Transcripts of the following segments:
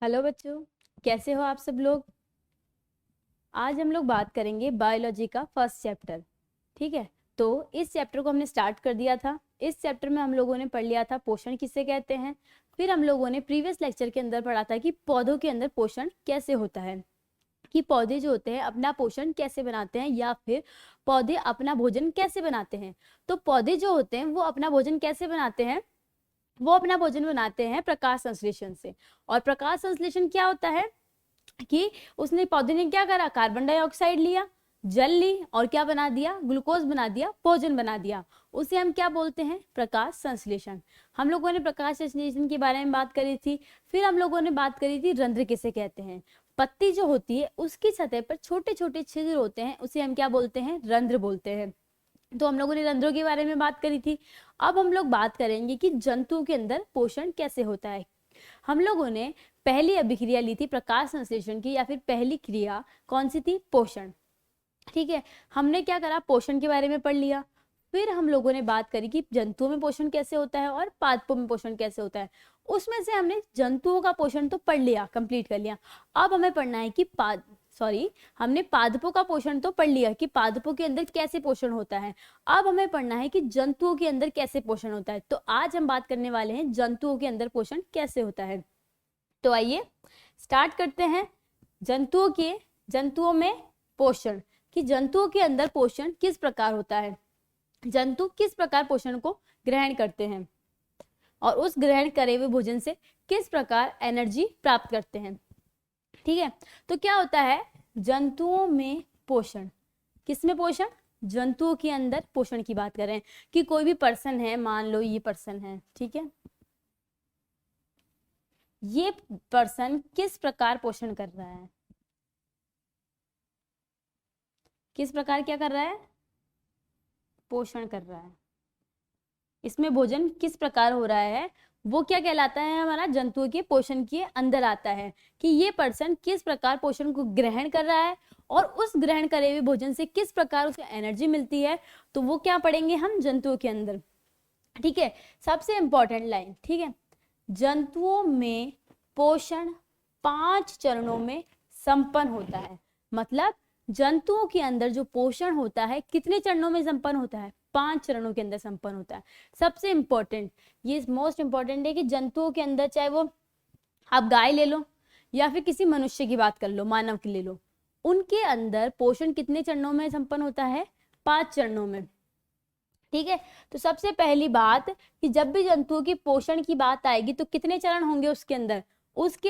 Hello बच्चों, कैसे हो आप सब लोग। आज हम लोग बात करेंगे बायोलॉजी का फर्स्ट चैप्टर। ठीक है, तो इस चैप्टर को हमने स्टार्ट कर दिया था। इस चैप्टर में हम लोगों ने पढ़ लिया था पोषण किसे कहते हैं। फिर हम लोगों ने प्रीवियस लेक्चर के अंदर पढ़ा था कि पौधों के अंदर पोषण कैसे होता है, कि पौधे जो होते हैं अपना पोषण कैसे बनाते हैं या फिर पौधे अपना भोजन कैसे बनाते हैं। तो पौधे जो होते हैं वो अपना भोजन कैसे बनाते हैं, वो अपना भोजन बनाते हैं प्रकाश संश्लेषण से। और प्रकाश संश्लेषण क्या होता है कि उसने पौधे ने क्या करा, कार्बन डाइऑक्साइड लिया, जल ली और क्या बना दिया, ग्लूकोज बना दिया, भोजन बना दिया। उसे हम क्या बोलते हैं, प्रकाश संश्लेषण। हम लोगों ने प्रकाश संश्लेषण के बारे में बात करी थी। फिर हम लोगों ने बात करी थी रंध्र किसे कहते हैं। पत्ती जो होती है उसकी सतह पर छोटे छोटे छिद्र होते हैं, उसे हम क्या बोलते हैं, रंध्र बोलते हैं। तो हम लोगों ने रंध्रों के बारे में बात करी थी। अब हम लोग बात करेंगे कि जंतुओं के अंदर पोषण कैसे होता है। हम लोगों ने पहली अभिक्रिया ली थी प्रकाश संश्लेषण की, या फिर पहली क्रिया कौन सी थी, पोषण। ठीक है, हमने क्या करा, पोषण के बारे में पढ़ लिया। फिर हम लोगों ने बात करी कि जंतुओं में पोषण कैसे होता है और पादपों में पोषण कैसे होता है। उसमें से हमने जंतुओं का पोषण तो पढ़ लिया, कंप्लीट कर लिया। अब हमें पढ़ना है कि हमने पादपों का पोषण तो पढ़ लिया कि पादपों के अंदर कैसे पोषण होता है। अब हमें पढ़ना है कि जंतुओं के अंदर कैसे पोषण होता है। तो आज हम बात करने वाले हैं जंतुओं के अंदर पोषण कैसे होता है। तो आइए स्टार्ट करते हैं। जंतुओं में पोषण, कि जंतुओं के अंदर पोषण किस प्रकार होता है, जंतु किस प्रकार पोषण को ग्रहण करते हैं और उस ग्रहण करे हुए भोजन से किस प्रकार एनर्जी प्राप्त करते हैं। ठीक है, तो क्या होता है जंतुओं में पोषण, किसमें पोषण, जंतुओं के अंदर पोषण की बात कर रहे हैं। कि कोई भी पर्सन है, मान लो ये पर्सन है, ठीक है, ये पर्सन किस प्रकार पोषण कर रहा है, किस प्रकार क्या कर रहा है, पोषण कर रहा है। इसमें भोजन किस प्रकार हो रहा है, वो क्या कहलाता है, हमारा जंतुओं के पोषण के अंदर आता है। कि ये पर्सन किस प्रकार पोषण को ग्रहण कर रहा है और उस ग्रहण करे हुए भोजन से किस प्रकार उसे एनर्जी मिलती है, तो वो क्या पढ़ेंगे हम जंतुओं के अंदर। ठीक है, सबसे इंपॉर्टेंट लाइन, ठीक है, जंतुओं में पोषण 5 चरणों में संपन्न होता है। मतलब जंतुओं के अंदर जो पोषण होता है कितने चरणों में संपन्न होता है, 5 चरणों के अंदर संपन्न होता है। सबसे इंपॉर्टेंट, ये मोस्ट इंपॉर्टेंट है कि जंतुओं के अंदर, चाहे वो आप गाय ले लो या फिर किसी मनुष्य की बात कर लो, मानव की ले लो, उनके अंदर पोषण कितने चरणों में संपन्न होता है, 5 चरणों में। ठीक है, तो सबसे पहली बात कि जब भी जंतुओं की पोषण की बात आएगी तो कितने चरण होंगे उसके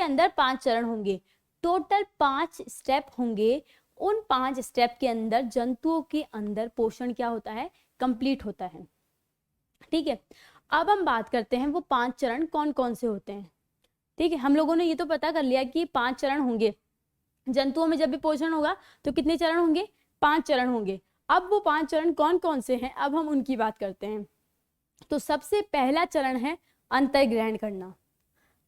अंदर 5 चरण होंगे। टोटल 5 स्टेप होंगे। उन 5 स्टेप के अंदर जंतुओं के अंदर पोषण क्या होता है, कंप्लीट होता है। ठीक है, अब हम बात करते हैं वो 5 चरण कौन कौन से होते हैं। ठीक है, हम लोगों ने ये तो पता कर लिया कि 5 चरण होंगे। जंतुओं में जब भी पोषण होगा तो कितने चरण होंगे, 5 चरण होंगे। अब वो 5 चरण कौन कौन से हैं, अब हम उनकी बात करते हैं। तो सबसे पहला चरण है अंतर ग्रहण करना।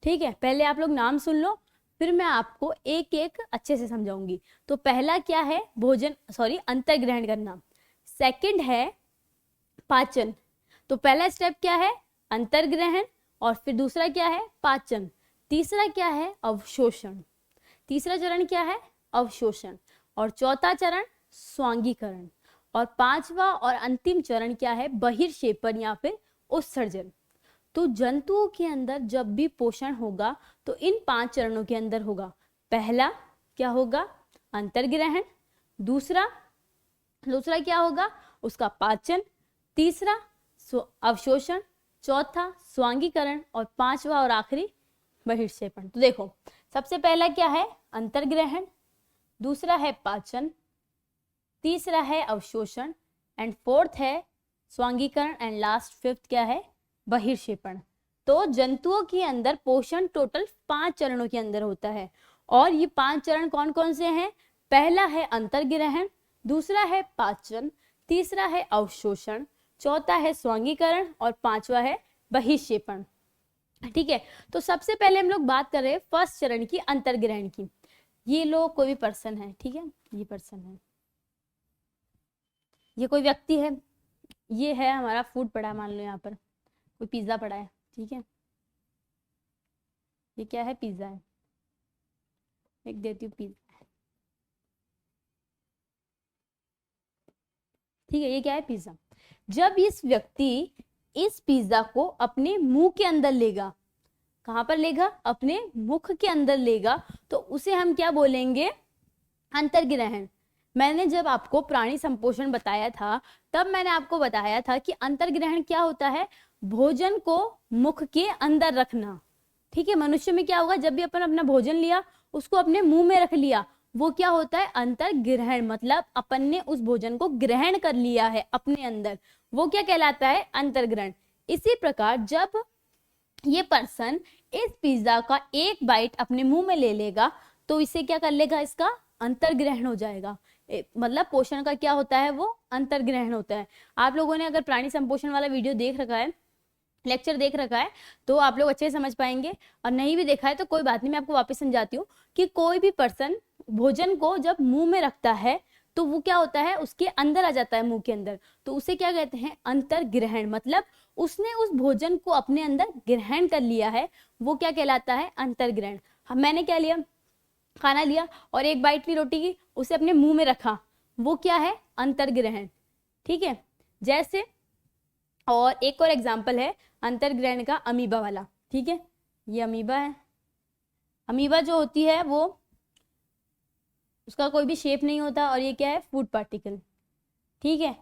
ठीक है, पहले आप लोग नाम सुन लो, फिर मैं आपको एक एक अच्छे से समझाऊंगी। तो पहला क्या है, अंतर ग्रहण करना। सेकंड है पाचन। तो पहला स्टेप क्या है, अंतर ग्रहण, और फिर दूसरा क्या है, पाचन। तीसरा क्या है, अवशोषण। तीसरा चरण क्या है, अवशोषण। और चौथा चरण स्वांगीकरण। और पांचवा और अंतिम चरण क्या है, बहिर्क्षेपण या फिर उत्सर्जन। तो जंतुओं के अंदर जब भी पोषण होगा तो इन 5 चरणों के अंदर होगा। पहला क्या होगा, अंतर्ग्रहण। दूसरा दूसरा क्या होगा, उसका पाचन। तीसरा अवशोषण। चौथा स्वांगीकरण। और पांचवा और आखिरी बहिर्क्षेपण। तो देखो, सबसे पहला क्या है, अंतर्ग्रहण। दूसरा है पाचन। तीसरा है अवशोषण। एंड फोर्थ है स्वांगीकरण। एंड लास्ट फिफ्थ क्या है, बहिर्क्षेपण। तो जंतुओं के अंदर पोषण टोटल 5 चरणों के अंदर होता है। और ये 5 चरण कौन कौन से हैं, पहला है अंतर्ग्रहण, दूसरा है पाचन, तीसरा है अवशोषण, चौथा है स्वांगीकरण और पांचवा है बहिर्क्षेपण। ठीक है, तो सबसे पहले हम लोग बात कर रहे हैं फर्स्ट चरण की, अंतर्ग्रहण की। ये लोग कोई भी पर्सन है, ठीक है, ये पर्सन है, ये कोई व्यक्ति है, ये है हमारा फूड पड़ा है, मान लो यहाँ पर कोई पिज्जा पड़ा है, ठीक है, ये क्या है, पिज्जा है। लिख देती हूँ पिज्जा। ठीक है, ये क्या है? पिज्जा। जब इस व्यक्ति इस पिज्जा को अपने मुंह के अंदर लेगा, कहां पर लेगा? अपने मुख के अंदर लेगा, तो उसे हम क्या बोलेंगे? अंतर्ग्रहण। मैंने जब आपको प्राणी संपोषण बताया था, तब मैंने आपको बताया था कि अंतर्ग्रहण क्या होता है? भोजन को मुख के अंदर रखना। ठीक है, मनुष्य में क्या होगा? जब भी अपन अपना भोजन लिया, उसको अपने मुंह में रख लिया, वो क्या होता है? अंतर्ग्रहण। मतलब अपन ने उस भोजन को ग्रहण कर लिया है अपने अंदर, वो क्या कहलाता है? अंतर्ग्रहण। इसी प्रकार जब ये पर्सन इस पिज्जा का एक बाइट अपने मुंह में ले लेगा, तो इसे क्या कर लेगा? इसका अंतर्ग्रहण हो जाएगा। मतलब पोषण का क्या होता है? वो अंतर्ग्रहण होता है। आप लोगों ने अगर प्राणी संपोषण वाला वीडियो देख रखा है, लेक्चर देख रखा है, तो आप लोग अच्छे से समझ पाएंगे, और नहीं भी देखा है तो कोई बात नहीं, मैं आपको वापस समझाती हूँ कि कोई भी पर्सन भोजन को जब मुंह में रखता है, तो वो क्या होता है? उसके अंदर आ जाता है, मुंह के अंदर, तो उसे क्या कहते हैं? अंतर्ग्रहण। मतलब उसने उस भोजन को अपने अंदर ग्रहण कर लिया है, वो क्या कहलाता है? अंतर्ग्रहण। मैंने क्या लिया? खाना लिया और एक बाइट ली रोटी की, उसे अपने मुंह में रखा, वो क्या है? अंतर्ग्रहण। ठीक है, जैसे और एक और एग्जाम्पल है अंतर्ग्रहण का, अमीबा वाला। ठीक है, ये अमीबा है। अमीबा जो होती है वो, उसका कोई भी शेप नहीं होता, और ये क्या है? Food particle. ठीक है,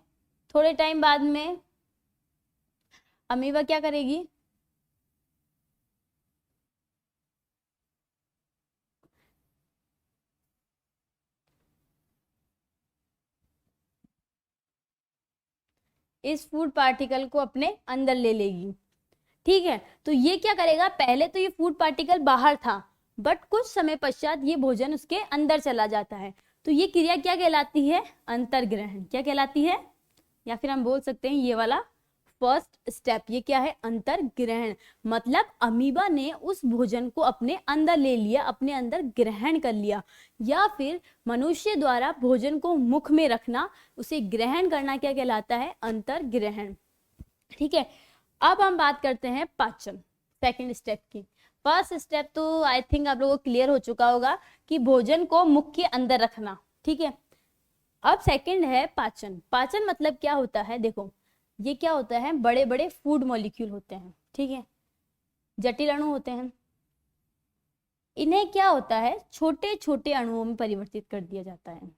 थोड़े टाइम बाद में अमीबा क्या करेगी? इस फूड पार्टिकल को अपने अंदर ले लेगी। ठीक है, तो ये क्या करेगा? पहले तो ये फूड पार्टिकल बाहर था, बट कुछ समय पश्चात ये भोजन उसके अंदर चला जाता है, तो ये क्रिया क्या कहलाती है? अंतर्ग्रहण। क्या कहलाती है? या फिर हम बोल सकते हैं ये वाला फर्स्ट स्टेप, ये क्या है? अंतर्ग्रहण। मतलब अमीबा ने उस भोजन को अपने अंदर ले लिया, अपने अंदर ग्रहण कर लिया। या फिर मनुष्य द्वारा भोजन को मुख में रखना, उसे ग्रहण करना क्या कहलाता है? अंतर्ग्रहण। ठीक है, अब हम बात करते हैं पाचन, सेकंड स्टेप की। फर्स्ट स्टेप तो आई थिंक आप लोगों को क्लियर हो चुका होगा कि भोजन को मुख के अंदर रखना। ठीक है, अब सेकंड है पाचन। पाचन मतलब क्या होता है? देखो, ये क्या होता है? बड़े बड़े फूड मॉलिक्यूल होते हैं। ठीक है, जटिल अणु होते हैं, इन्हें क्या होता है? छोटे छोटे अणुओं में परिवर्तित कर दिया जाता है।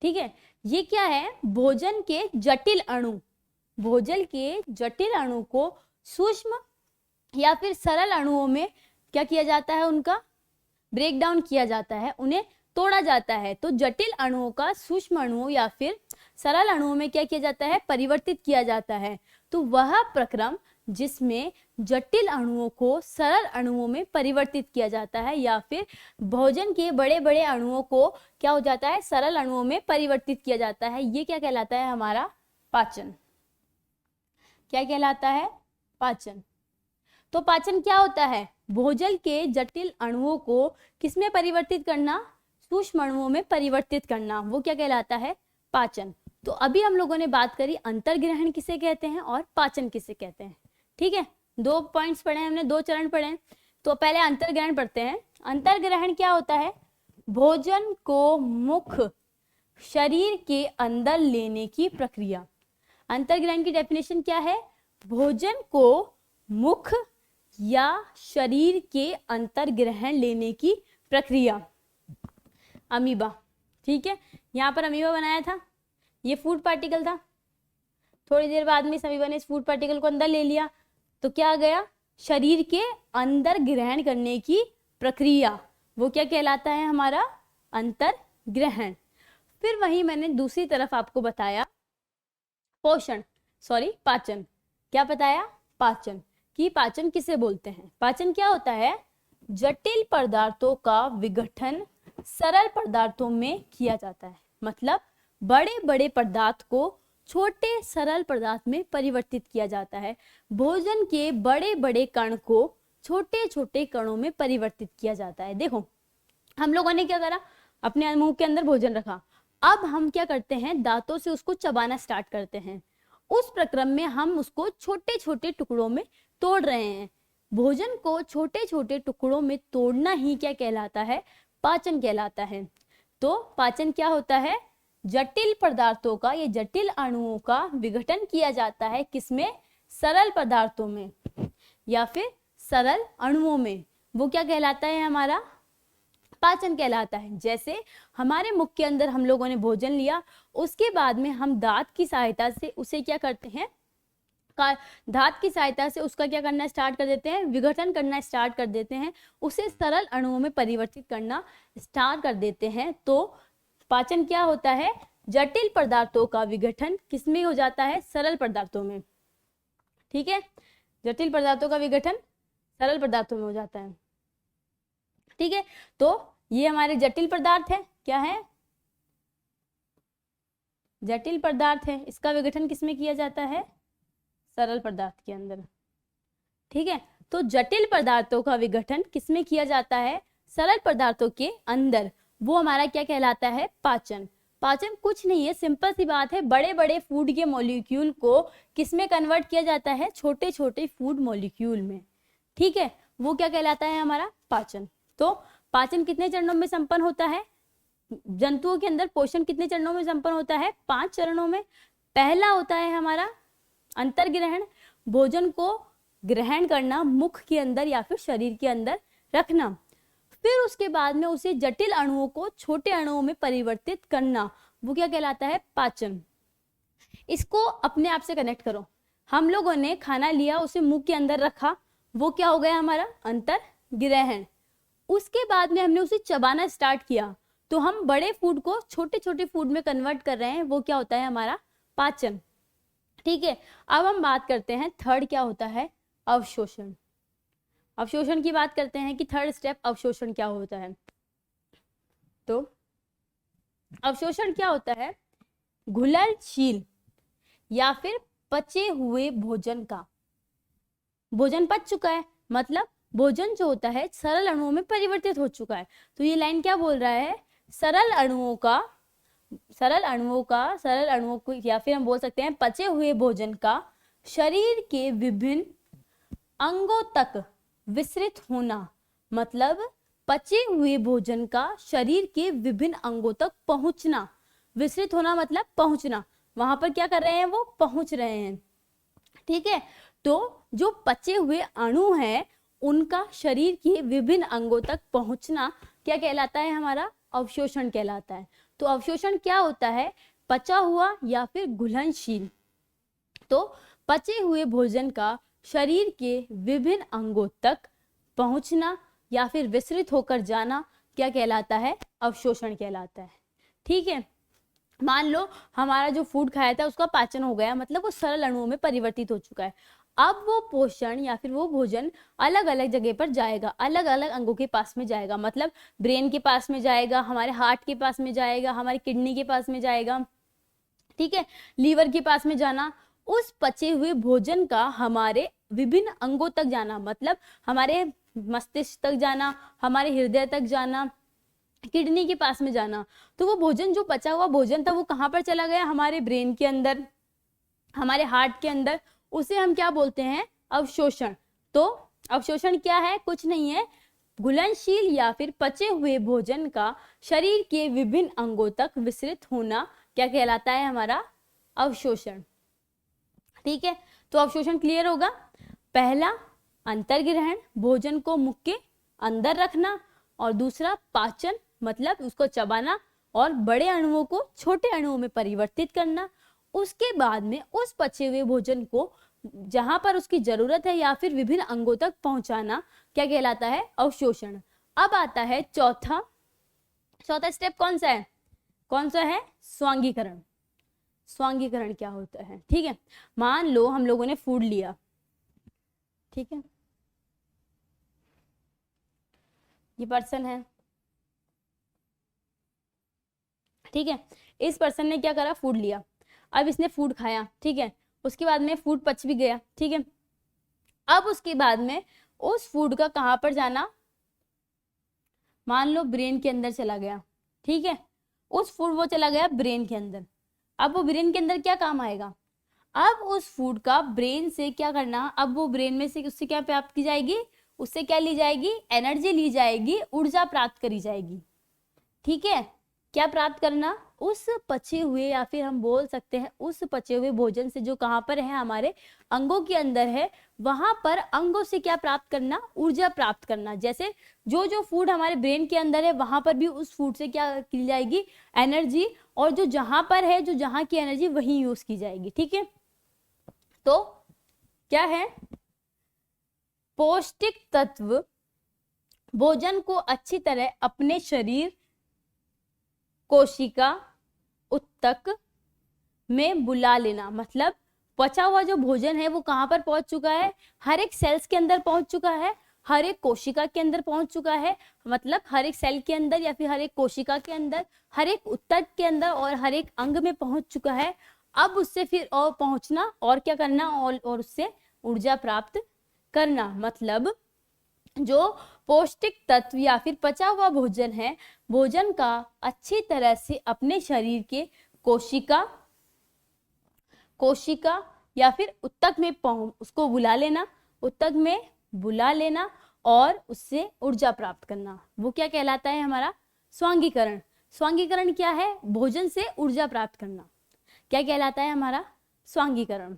ठीक है, ये क्या है? भोजन के जटिल अणु, भोजन के जटिल अणु को सूक्ष्म या फिर सरल अणुओं में क्या किया जाता है? उनका ब्रेक डाउन किया जाता है, उन्हें तोड़ा जाता है। तो जटिल अणुओं का सूक्ष्म अणुओं या फिर सरल अणुओं में क्या किया जाता है? परिवर्तित किया जाता है। तो वह प्रक्रम जिसमें जटिल अणुओं को सरल अणुओं में परिवर्तित किया जाता है, या फिर भोजन के बड़े बड़े अणुओं को क्या हो जाता है? सरल अणुओं में परिवर्तित किया जाता है, ये क्या कहलाता है? हमारा पाचन। क्या कहलाता है? पाचन। तो पाचन क्या होता है? भोजन के जटिल अणुओं को किसमें परिवर्तित करना? सूक्ष्म अणुओं में परिवर्तित करना, वो क्या कहलाता है? पाचन। तो अभी हम लोगों ने बात करी अंतर्ग्रहण किसे कहते हैं और पाचन किसे कहते हैं। ठीक है, 2 पॉइंट्स पढ़े हमने, 2 चरण पढ़े। तो पहले अंतर्ग्रहण पढ़ते हैं। अंतर्ग्रहण क्या होता है? भोजन को मुख शरीर के अंदर लेने की प्रक्रिया। अंतर्ग्रहण की डेफिनेशन क्या है? भोजन को मुख या शरीर के अंतर्ग्रहण लेने की प्रक्रिया। अमीबा, ठीक है, यहाँ पर अमीबा बनाया था, ये फूड पार्टिकल था। थोड़ी देर बाद में अमीबा ने इस फूड पार्टिकल को अंदर ले लिया, तो क्या आ गया? शरीर के अंदर ग्रहण करने की प्रक्रिया, वो क्या कहलाता है? हमारा अंतर्ग्रहण। फिर वही मैंने दूसरी तरफ आपको बताया पोषण, सॉरी पाचन। क्या बताया? पाचन। कि पाचन किसे बोलते हैं? पाचन क्या होता है? जटिल पदार्थों का विघटन सरल पदार्थों में किया जाता है। मतलब बड़े बड़े पदार्थ को छोटे सरल पदार्थ में परिवर्तित किया जाता है। भोजन के बड़े बड़े कण को छोटे छोटे कणों में परिवर्तित किया जाता है। देखो, हम लोगों ने क्या करा? अपने मुंह के अंदर भोजन रखा, अब हम क्या करते हैं? दांतों से उसको चबाना स्टार्ट करते हैं। उस प्रक्रम में हम उसको छोटे छोटे टुकड़ों में तोड़ रहे हैं। भोजन को छोटे छोटे टुकड़ों में तोड़ना ही क्या कहलाता है? पाचन कहलाता है। तो पाचन क्या होता है? जटिल पदार्थों का, ये जटिल अणुओं का विघटन किया जाता है किसमें? सरल पदार्थों में या फिर सरल अणुओं में। वो क्या कहलाता है? हमारा पाचन कहलाता है। जैसे हमारे मुख के अंदर हम लोगों ने भोजन लिया, उसके बाद में हम दांत की सहायता से उसे क्या करते हैं? दांत की सहायता से उसका क्या करना स्टार्ट कर देते हैं? विघटन करना स्टार्ट कर देते हैं, उसे सरल अणुओं में परिवर्तित करना स्टार्ट कर देते हैं। तो पाचन क्या होता है? जटिल पदार्थों का विघटन किसमें हो जाता है? सरल पदार्थों में। ठीक है, जटिल पदार्थों का विघटन सरल पदार्थों में हो जाता है। ठीक है, तो ये हमारे जटिल पदार्थ है। क्या है? जटिल पदार्थ है। इसका विघटन किसमें किया जाता है? सरल पदार्थ के अंदर। ठीक है, तो जटिल पदार्थों का विघटन किसमें किया जाता है? सरल पदार्थों के अंदर। वो हमारा क्या कहलाता है? पाचन। पाचन कुछ नहीं है, सिंपल सी बात है, बड़े बड़े फूड के मॉलिक्यूल को किसमें कन्वर्ट किया जाता है? छोटे छोटे फूड मॉलिक्यूल में। ठीक है, वो क्या कहलाता है? हमारा पाचन। तो पाचन कितने चरणों में संपन्न होता है? जंतुओं के अंदर पोषण कितने चरणों में संपन्न होता है? 5 चरणों में। पहला होता है हमारा अंतर्ग्रहण, भोजन को ग्रहण करना, मुख के अंदर या फिर शरीर के अंदर रखना। फिर उसके बाद में उसे जटिल अणुओं को छोटे अणुओं में परिवर्तित करना, वो क्या कहलाता है? पाचन। इसको अपने आप से कनेक्ट करो। हम लोगों ने खाना लिया, उसे मुंह के अंदर रखा, वो क्या हो गया? हमारा अंतर्ग्रहण। उसके बाद में हमने उसे चबाना स्टार्ट किया, तो हम बड़े फूड को छोटे छोटे फूड में कन्वर्ट कर रहे हैं, वो क्या होता है? हमारा पाचन। ठीक है, अब हम बात करते हैं थर्ड क्या होता है? अवशोषण। अवशोषण की बात करते हैं कि थर्ड स्टेप अवशोषण क्या होता है। तो अवशोषण क्या होता है? घुलनशील या फिर पचे हुए भोजन का, भोजन पच चुका है, मतलब भोजन जो होता है सरल अणुओं में परिवर्तित हो चुका है। तो ये लाइन क्या बोल रहा है? सरल अणुओं को, या फिर हम बोल सकते हैं पचे हुए भोजन का शरीर के विभिन्न अंगों तक विस्तृत होना। मतलब पचे हुए भोजन का शरीर के विभिन्न अंगों तक पहुंचना। विस्तृत होना मतलब पहुंचना, वहां पर क्या कर रहे हैं? वो पहुंच रहे हैं। ठीक है, तो जो पचे हुए अणु हैं उनका शरीर के विभिन्न अंगों तक पहुंचना क्या कहलाता है? हमारा अवशोषण कहलाता है। तो अवशोषण क्या होता है? पचा हुआ या फिर घुलनशील। तो पचे हुए भोजन का शरीर के विभिन्न अंगों तक पहुंचना या फिर विस्तृत होकर जाना क्या कहलाता है? अवशोषण कहलाता है। ठीक है, मान लो हमारा जो फूड खाया था उसका पाचन हो गया, मतलब वो सरल अणुओं में परिवर्तित हो चुका है। अब वो पोषण या फिर वो भोजन अलग अलग जगह पर जाएगा, अलग अलग अंगों के पास में जाएगा। मतलब ब्रेन के पास में जाएगा, हमारे हार्ट के पास में जाएगा, हमारी किडनी के पास में जाएगा। ठीक है, लीवर के पास में जाना। उस पचे हुए भोजन का हमारे विभिन्न अंगों तक जाना, मतलब हमारे मस्तिष्क तक जाना, हमारे हृदय तक जाना, किडनी के पास में जाना। तो वो भोजन जो पचा हुआ भोजन था वो कहाँ पर चला गया? हमारे ब्रेन के अंदर, हमारे हार्ट के अंदर। उसे हम क्या बोलते हैं? अवशोषण। तो अवशोषण क्या है? कुछ नहीं है, घुलनशील या फिर पचे हुए भोजन का शरीर के विभिन्न अंगों तक विस्तृत होना क्या कहलाता है? हमारा अवशोषण। ठीक है, तो अवशोषण क्लियर होगा। पहला अंतर्ग्रहण, भोजन को मुख के अंदर रखना, और दूसरा पाचन, मतलब उसको चबाना और बड़े अणुओं को छोटे अणुओं में परिवर्तित करना। उसके बाद में उस पचे हुए भोजन को जहां पर उसकी जरूरत है या फिर विभिन्न अंगों तक पहुंचाना क्या कहलाता है? अवशोषण। अब आता है चौथा स्टेप। कौन सा है? स्वांगीकरण। स्वांगीकरण क्या होता है? ठीक है, मान लो हम लोगों ने फूड लिया, ठीक है, ये पर्सन है, ठीक है, इस पर्सन ने क्या करा? फूड लिया। अब इसने फूड खाया, ठीक है, उसके बाद में फूड पच भी गया, ठीक है। अब उसके बाद में उस फूड का कहां पर जाना? मान लो ब्रेन के अंदर चला गया, ठीक है, उस फूड वो चला गया ब्रेन के अंदर। अब वो ब्रेन के अंदर क्या काम आएगा? अब उस फूड का ब्रेन से क्या करना, अब वो ब्रेन में से उससे क्या प्राप्त की जाएगी, उससे क्या ली जाएगी, एनर्जी ली जाएगी, ऊर्जा प्राप्त करी जाएगी। ठीक है, क्या प्राप्त करना, उस पचे हुए या फिर हम बोल सकते हैं उस पचे हुए भोजन से जो कहाँ पर है, हमारे अंगों के अंदर है, वहां पर अंगों से क्या प्राप्त करना, ऊर्जा प्राप्त करना। जैसे जो जो फूड हमारे ब्रेन के अंदर है वहां पर भी उस फूड से क्या की जाएगी, एनर्जी, और जो जहां पर है, जो जहां की एनर्जी वही यूज की जाएगी। ठीक है, तो क्या है, पौष्टिक तत्व भोजन को अच्छी तरह अपने शरीर, कोशिका, उत्तक में बुला लेना। मतलब पचा हुआ जो भोजन है वो कहाँ पर पहुंच चुका है, हर एक सेल्स के अंदर पहुंच चुका है, हर एक कोशिका के अंदर पहुंच चुका है, मतलब हर एक सेल के अंदर या फिर हर एक कोशिका के अंदर, हर एक उत्तक के अंदर और हर एक अंग में पहुंच चुका है। अब उससे फिर और पहुंचना और क्या करना, और उससे ऊर्जा प्राप्त करना। मतलब जो पौष्टिक तत्व या फिर पचा हुआ भोजन है, भोजन का अच्छी तरह से अपने शरीर के कोशिका या फिर उत्तक में उसको बुला लेना, उत्तक में बुला लेना और उससे ऊर्जा प्राप्त करना। वो क्या कहलाता है, हमारा स्वांगीकरण। स्वांगीकरण क्या है, भोजन से ऊर्जा प्राप्त करना, क्या कहलाता है, हमारा स्वांगीकरण।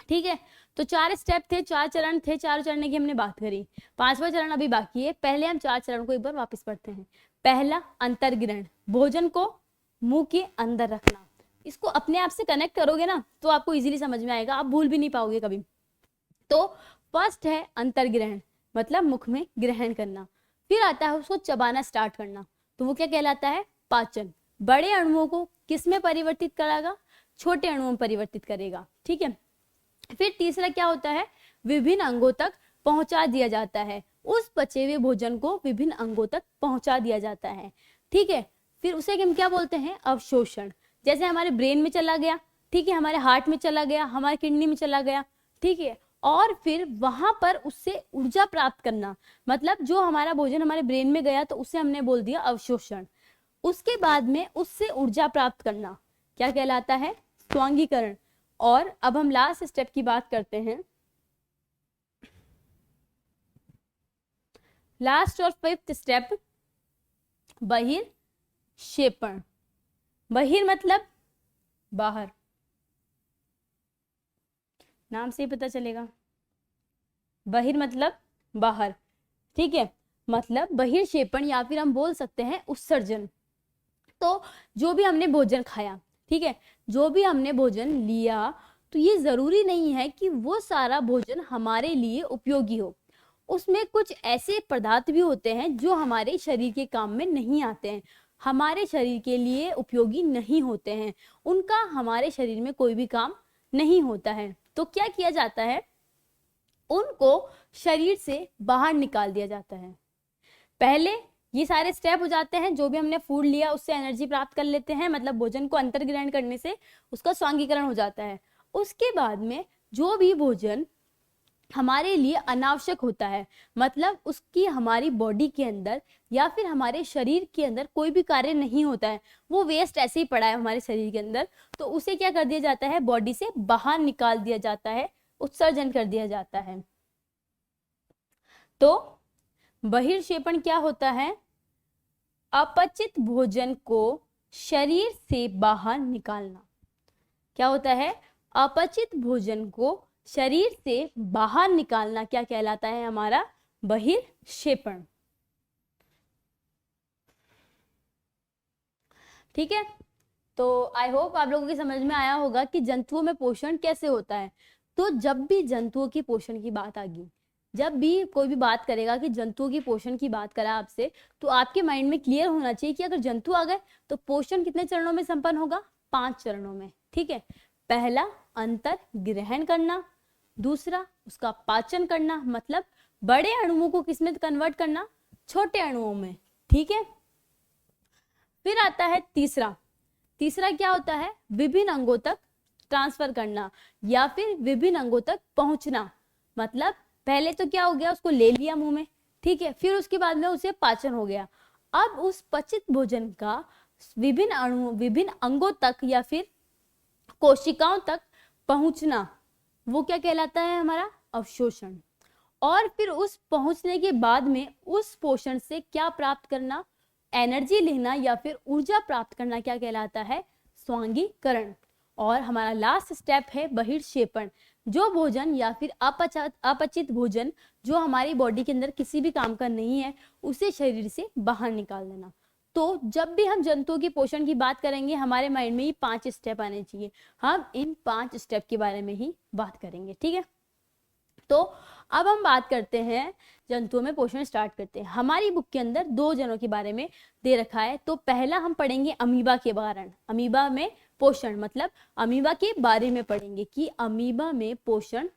ठीक है, तो 4 स्टेप थे, 4 चरण थे, 4 चरण की हमने बात करी, 5वां चरण अभी बाकी है। पहले हम 4 चरण को एक बार वापस पढ़ते हैं। पहला, अंतर्ग्रहण, भोजन को मुंह के अंदर रखना। इसको अपने आप से कनेक्ट करोगे ना तो आपको इजीली समझ में आएगा, आप भूल भी नहीं पाओगे कभी। तो फर्स्ट है अंतर्ग्रहण, मतलब मुख में ग्रहण करना। फिर आता है उसको चबाना स्टार्ट करना, तो वो क्या कहलाता है, पाचन। बड़े अणुओं को किस में परिवर्तित करेगा, छोटे अणुओं में परिवर्तित करेगा। ठीक है, फिर तीसरा क्या होता है, विभिन्न अंगों तक पहुंचा दिया जाता है। उस पचे हुए भोजन को विभिन्न अंगों तक पहुंचा दिया जाता है। ठीक है, फिर उसे हम क्या बोलते हैं, अवशोषण। जैसे हमारे ब्रेन में चला गया, ठीक है, हमारे हार्ट में चला गया, हमारे किडनी में चला गया, ठीक है, और फिर वहां पर उससे ऊर्जा प्राप्त करना। मतलब जो हमारा भोजन हमारे ब्रेन में गया तो उसे हमने बोल दिया अवशोषण। उसके बाद में उससे ऊर्जा प्राप्त करना क्या कहलाता है, स्वांगीकरण। और अब हम लास्ट स्टेप की बात करते हैं, लास्ट और 5th स्टेप, बहिर्क्षेपण। बहिर मतलब बाहर, नाम से ही पता चलेगा, बहिर मतलब बाहर। ठीक है, मतलब बहिर्क्षेपण या फिर हम बोल सकते हैं उत्सर्जन। तो जो भी हमने भोजन खाया, ठीक है, जो भी हमने भोजन लिया, तो ये जरूरी नहीं है कि वो सारा भोजन हमारे लिए उपयोगी हो। उसमें कुछ ऐसे पदार्थ भी होते हैं जो हमारे शरीर के काम में नहीं आते हैं, हमारे शरीर के लिए उपयोगी नहीं होते हैं, उनका हमारे शरीर में कोई भी काम नहीं होता है। तो क्या किया जाता है, उनको शरीर से बाहर निकाल दिया जाता है। पहले ये सारे स्टेप हो जाते हैं, जो भी हमने फूड लिया उससे एनर्जी प्राप्त कर लेते हैं, मतलब भोजन को अंतर्ग्रहण करने से उसका स्वांगीकरण हो जाता है। उसके बाद में जो भी भोजन हमारे लिए अनावश्यक होता है, मतलब उसकी हमारी बॉडी के अंदर या फिर हमारे शरीर के अंदर कोई भी कार्य नहीं होता है, वो वेस्ट ऐसे ही पड़ा है हमारे शरीर के अंदर, तो उसे क्या कर दिया जाता है, बॉडी से बाहर निकाल दिया जाता है, उत्सर्जन कर दिया जाता है। तो बहिर्क्षेपण क्या होता है, अपचित भोजन को शरीर से बाहर निकालना। क्या होता है, अपचित भोजन को शरीर से बाहर निकालना क्या कहलाता है, हमारा बहिर्क्षेपण। ठीक है, तो आई होप आप लोगों की समझ में आया होगा कि जंतुओं में पोषण कैसे होता है। तो जब भी जंतुओं की पोषण की बात आ गई, जब भी कोई भी बात करेगा कि जंतुओं की पोषण की बात करा आपसे, तो आपके माइंड में क्लियर होना चाहिए कि अगर जंतु आ गए तो पोषण कितने चरणों में संपन्न होगा, 5 चरणों में। ठीक है, पहला अंतर ग्रहण करना, दूसरा उसका पाचन करना, मतलब बड़े अणुओं को किसमें कन्वर्ट करना, छोटे अणुओं में। ठीक है, फिर आता है तीसरा। तीसरा क्या होता है, विभिन्न अंगों तक ट्रांसफर करना या फिर विभिन्न अंगों तक पहुंचना। मतलब पहले तो क्या हो गया, उसको ले लिया मुंह में, ठीक है, फिर उसके बाद में उसे पाचन हो गया। अब उस पचित भोजन का विभिन्न अंगों तक या फिर कोशिकाओं तक पहुंचना, वो क्या कहलाता है हमारा अवशोषण। और फिर उस पहुंचने के बाद में उस पोषण से क्या प्राप्त करना, एनर्जी लेना या फिर ऊर्जा प्राप्त करना, क्या कहलाता है स्वांगीकरण। और हमारा लास्ट स्टेप है बहिर्क्षेपण, जो भोजन या फिर अपचित भोजन जो हमारी बॉडी के अंदर किसी भी काम का नहीं है उसे शरीर से बाहर निकाल देना। तो जब भी हम जंतुओं के पोषण की बात करेंगे हमारे माइंड में ये 5 स्टेप आने चाहिए, हम इन 5 स्टेप के बारे में ही बात करेंगे, ठीक है। तो अब हम बात करते हैं जंतुओं में पोषण स्टार्ट करते हैं। हमारी बुक के अंदर 2 जनों के बारे में दे रखा है। तो पहला हम पढ़ेंगे अमीबा के बारे में, अमीबा में पोषण मतलब अमीबा के बारे में पढ़ेंगे कि अमीबा में पोषण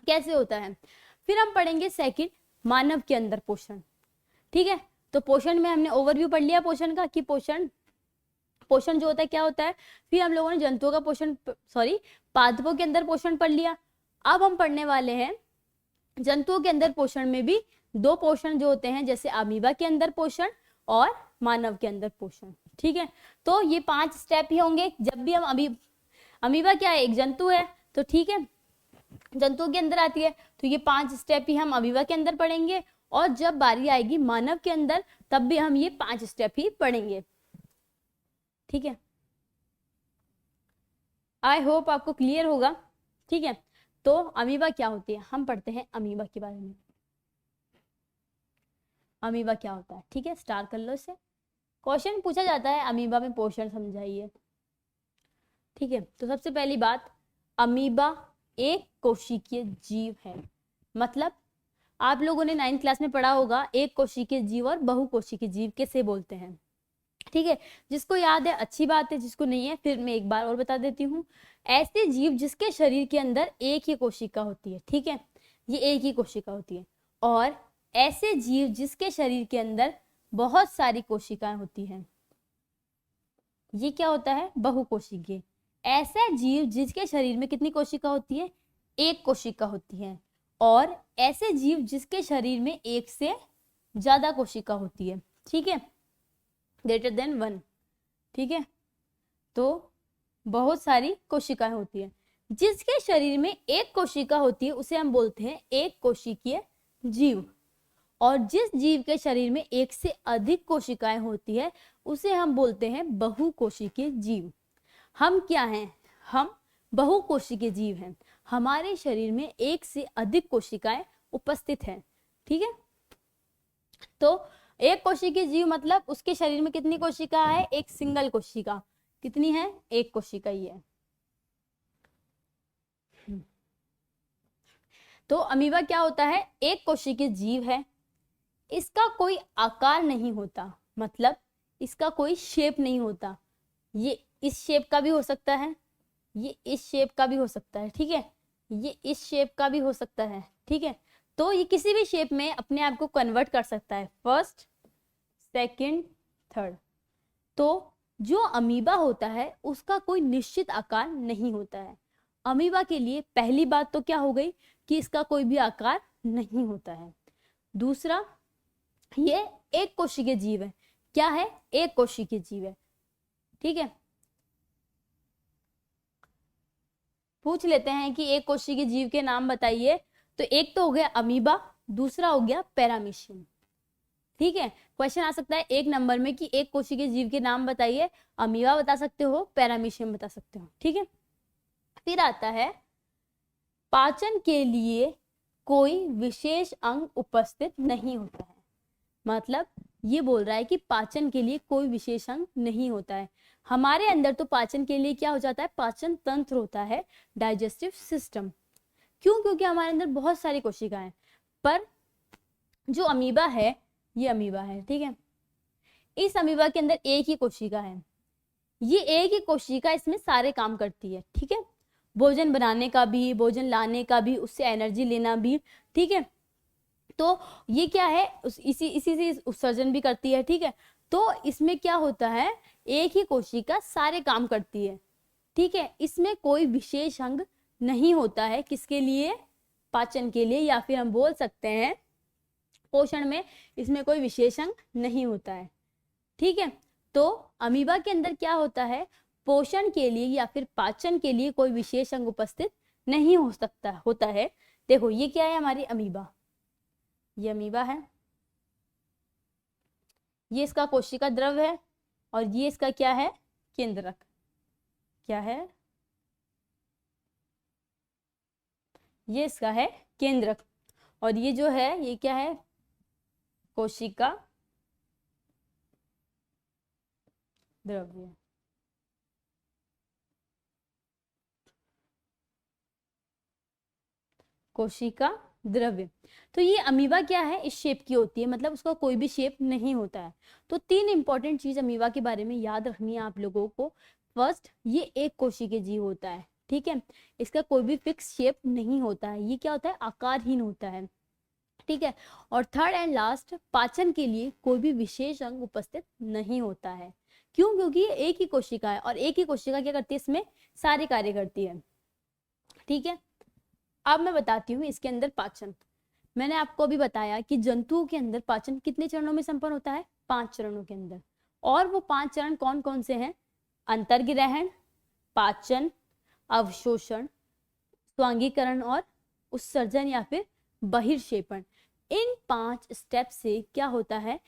कैसे होता है। फिर हम पढ़ेंगे सेकंड मानव के अंदर पोषण, ठीक है। तो पोषण में हमने ओवरव्यू पढ़ लिया पोषण का कि पोषण जो होता है क्या होता है। फिर हम लोगों ने जंतुओं का पोषण पादपों के अंदर पोषण पढ़ लिया। अब हम पढ़ने वाले हैं जंतुओं के अंदर पोषण में भी 2 पोषण जो होते हैं, जैसे अमीबा के अंदर पोषण और मानव के अंदर पोषण, ठीक है। तो ये 5 स्टेप ही होंगे। जब भी हम अमीबा क्या है, एक जंतु है, तो ठीक है जंतुओं के अंदर आती है, तो ये 5 स्टेप ही हम अमीबा के अंदर पढ़ेंगे। और जब बारी आएगी मानव के अंदर तब भी हम ये 5 स्टेप ही पढ़ेंगे, ठीक है। आई होप आपको क्लियर होगा, ठीक है। तो अमीबा क्या होती है, हम पढ़ते हैं अमीबा के बारे में। अमीबा क्या होता है, ठीक है, स्टार्ट कर लो इसे। क्वेश्चन पूछा जाता है अमीबा में पोषण समझाइए, ठीक है। तो सबसे पहली बात, अमीबा एक कोशिकीय जीव है। मतलब आप लोगों ने 9th क्लास में पढ़ा होगा एक कोशिकीय जीव और बहुकोशिकीय जीव कैसे बोलते हैं, ठीक है। जिसको याद है अच्छी बात है, जिसको नहीं है फिर मैं एक बार और बता देती हूँ। ऐसे जीव जिसके शरीर के अंदर एक ही कोशिका होती है, ठीक है, ये एक ही कोशिका होती है। और ऐसे जीव जिसके शरीर के अंदर बहुत सारी कोशिकाएं होती हैं, ये क्या होता है बहुकोशिकीय। ऐसा जीव जिसके शरीर में कितनी कोशिका होती है, एक कोशिका होती है। और ऐसे जीव जिसके शरीर में एक से ज्यादा कोशिका होती है, ठीक है, ग्रेटर देन 1, ठीक है। तो बहुत सारी कोशिकाएं होती है। जिसके शरीर में एक कोशिका होती है उसे हम बोलते हैं एक कोशिकीय जीव। और जिस जीव के शरीर में एक से अधिक कोशिकाएं होती है उसे हम बोलते हैं बहुकोशिकीय जीव। हम क्या हैं, हम बहुकोशिकीय जीव हैं। हमारे शरीर में एक से अधिक कोशिकाएं उपस्थित हैं, ठीक है। तो एक कोशिकीय जीव मतलब उसके शरीर में कितनी कोशिका है, एक सिंगल कोशिका। कितनी है, एक कोशिका ही है। तो अमीबा क्या होता है, एक कोशिकीय जीव है। इसका कोई आकार नहीं होता, मतलब इसका कोई शेप नहीं होता। ये इस शेप का भी हो सकता है, ये इस शेप का भी हो सकता है, ठीक है, ये इस शेप का भी हो सकता है, ठीक है। तो ये किसी भी शेप में अपने आप को कन्वर्ट कर सकता है, फर्स्ट सेकंड थर्ड। तो जो अमीबा होता है उसका कोई निश्चित आकार नहीं होता है। अमीबा के लिए पहली बात तो क्या हो गई कि इसका कोई भी आकार नहीं होता है। दूसरा, ये एक कोशिकीय जीव है। क्या है, एक कोशिकीय जीव है, ठीक है। पूछ लेते हैं कि एक कोशिकीय जीव के नाम बताइए। तो एक तो हो गया अमीबा, दूसरा हो गया पैरामीशियम, ठीक है। क्वेश्चन आ सकता है 1 नंबर में कि एक कोशिकीय जीव के नाम बताइए। अमीबा बता सकते हो, पैरामीशियम बता सकते हो, ठीक है। फिर आता है पाचन के लिए कोई विशेष अंग उपस्थित नहीं होता है। मतलब ये बोल रहा है कि पाचन के लिए कोई विशेष अंग नहीं होता है। हमारे अंदर तो पाचन के लिए क्या हो जाता है, पाचन तंत्र होता है, डाइजेस्टिव सिस्टम। क्यों, क्योंकि हमारे अंदर बहुत सारी कोशिकाएं हैं। पर जो अमीबा है, ये अमीबा है, ठीक है। इस अमीबा के अंदर एक ही कोशिका है। ये एक ही कोशिका इसमें सारे काम करती है, ठीक है। भोजन बनाने का भी, भोजन लाने का भी, उससे एनर्जी लेना भी, ठीक है। तो ये क्या है, इसी से उत्सर्जन भी करती है, ठीक है। तो इसमें क्या होता है, एक ही कोशिका सारे काम करती है, ठीक है। इसमें कोई विशेष अंग नहीं होता है, किसके लिए, पाचन के लिए, या फिर हम बोल सकते हैं पोषण में इसमें कोई विशेष अंग नहीं होता है, ठीक है। तो अमीबा के अंदर क्या होता है, पोषण के लिए या फिर पाचन के लिए कोई विशेष अंग उपस्थित नहीं हो सकता होता है। देखो ये क्या है, हमारी अमीबा, ये अमीबा है, ये इसका कोशिका द्रव है और ये इसका क्या है, केंद्रक। क्या है, ये इसका है केंद्रक और ये जो है ये क्या है, कोशिका द्रव्य। कोशिका द्रव्य। तो ये अमीबा क्या है, इस शेप की होती है, मतलब उसका कोई भी शेप नहीं होता है। तो 3 इंपॉर्टेंट चीज अमीबा के बारे में याद रखनी है आप लोगों को। फर्स्ट, ये एक कोशिकीय जीव होता है, ठीक है, इसका कोई भी फिक्स शेप नहीं होता है, ये क्या होता है, आकारहीन होता है, ठीक है। और थर्ड एंड लास्ट, पाचन के लिए कोई भी विशेष अंग उपस्थित नहीं होता है। क्यों? क्योंकि ये एक ही कोशिका है और एक ही कोशिका क्या करती है, इसमें सारे कार्य करती है, ठीक है। अब मैं बताती हूँ इसके अंदर पाचन। मैंने आपको अभी बताया कि जंतुओं के अंदर पाचन कितने चरणों में संपन्न होता है, 5 चरणों के अंदर। और वो 5 चरण कौन कौन से हैं, अंतर्ग्रहण, पाचन, अवशोषण, स्वांगीकरण और उत्सर्जन या फिर बहिर्क्षेपण। इन 5 स्टेप से क्या होता है,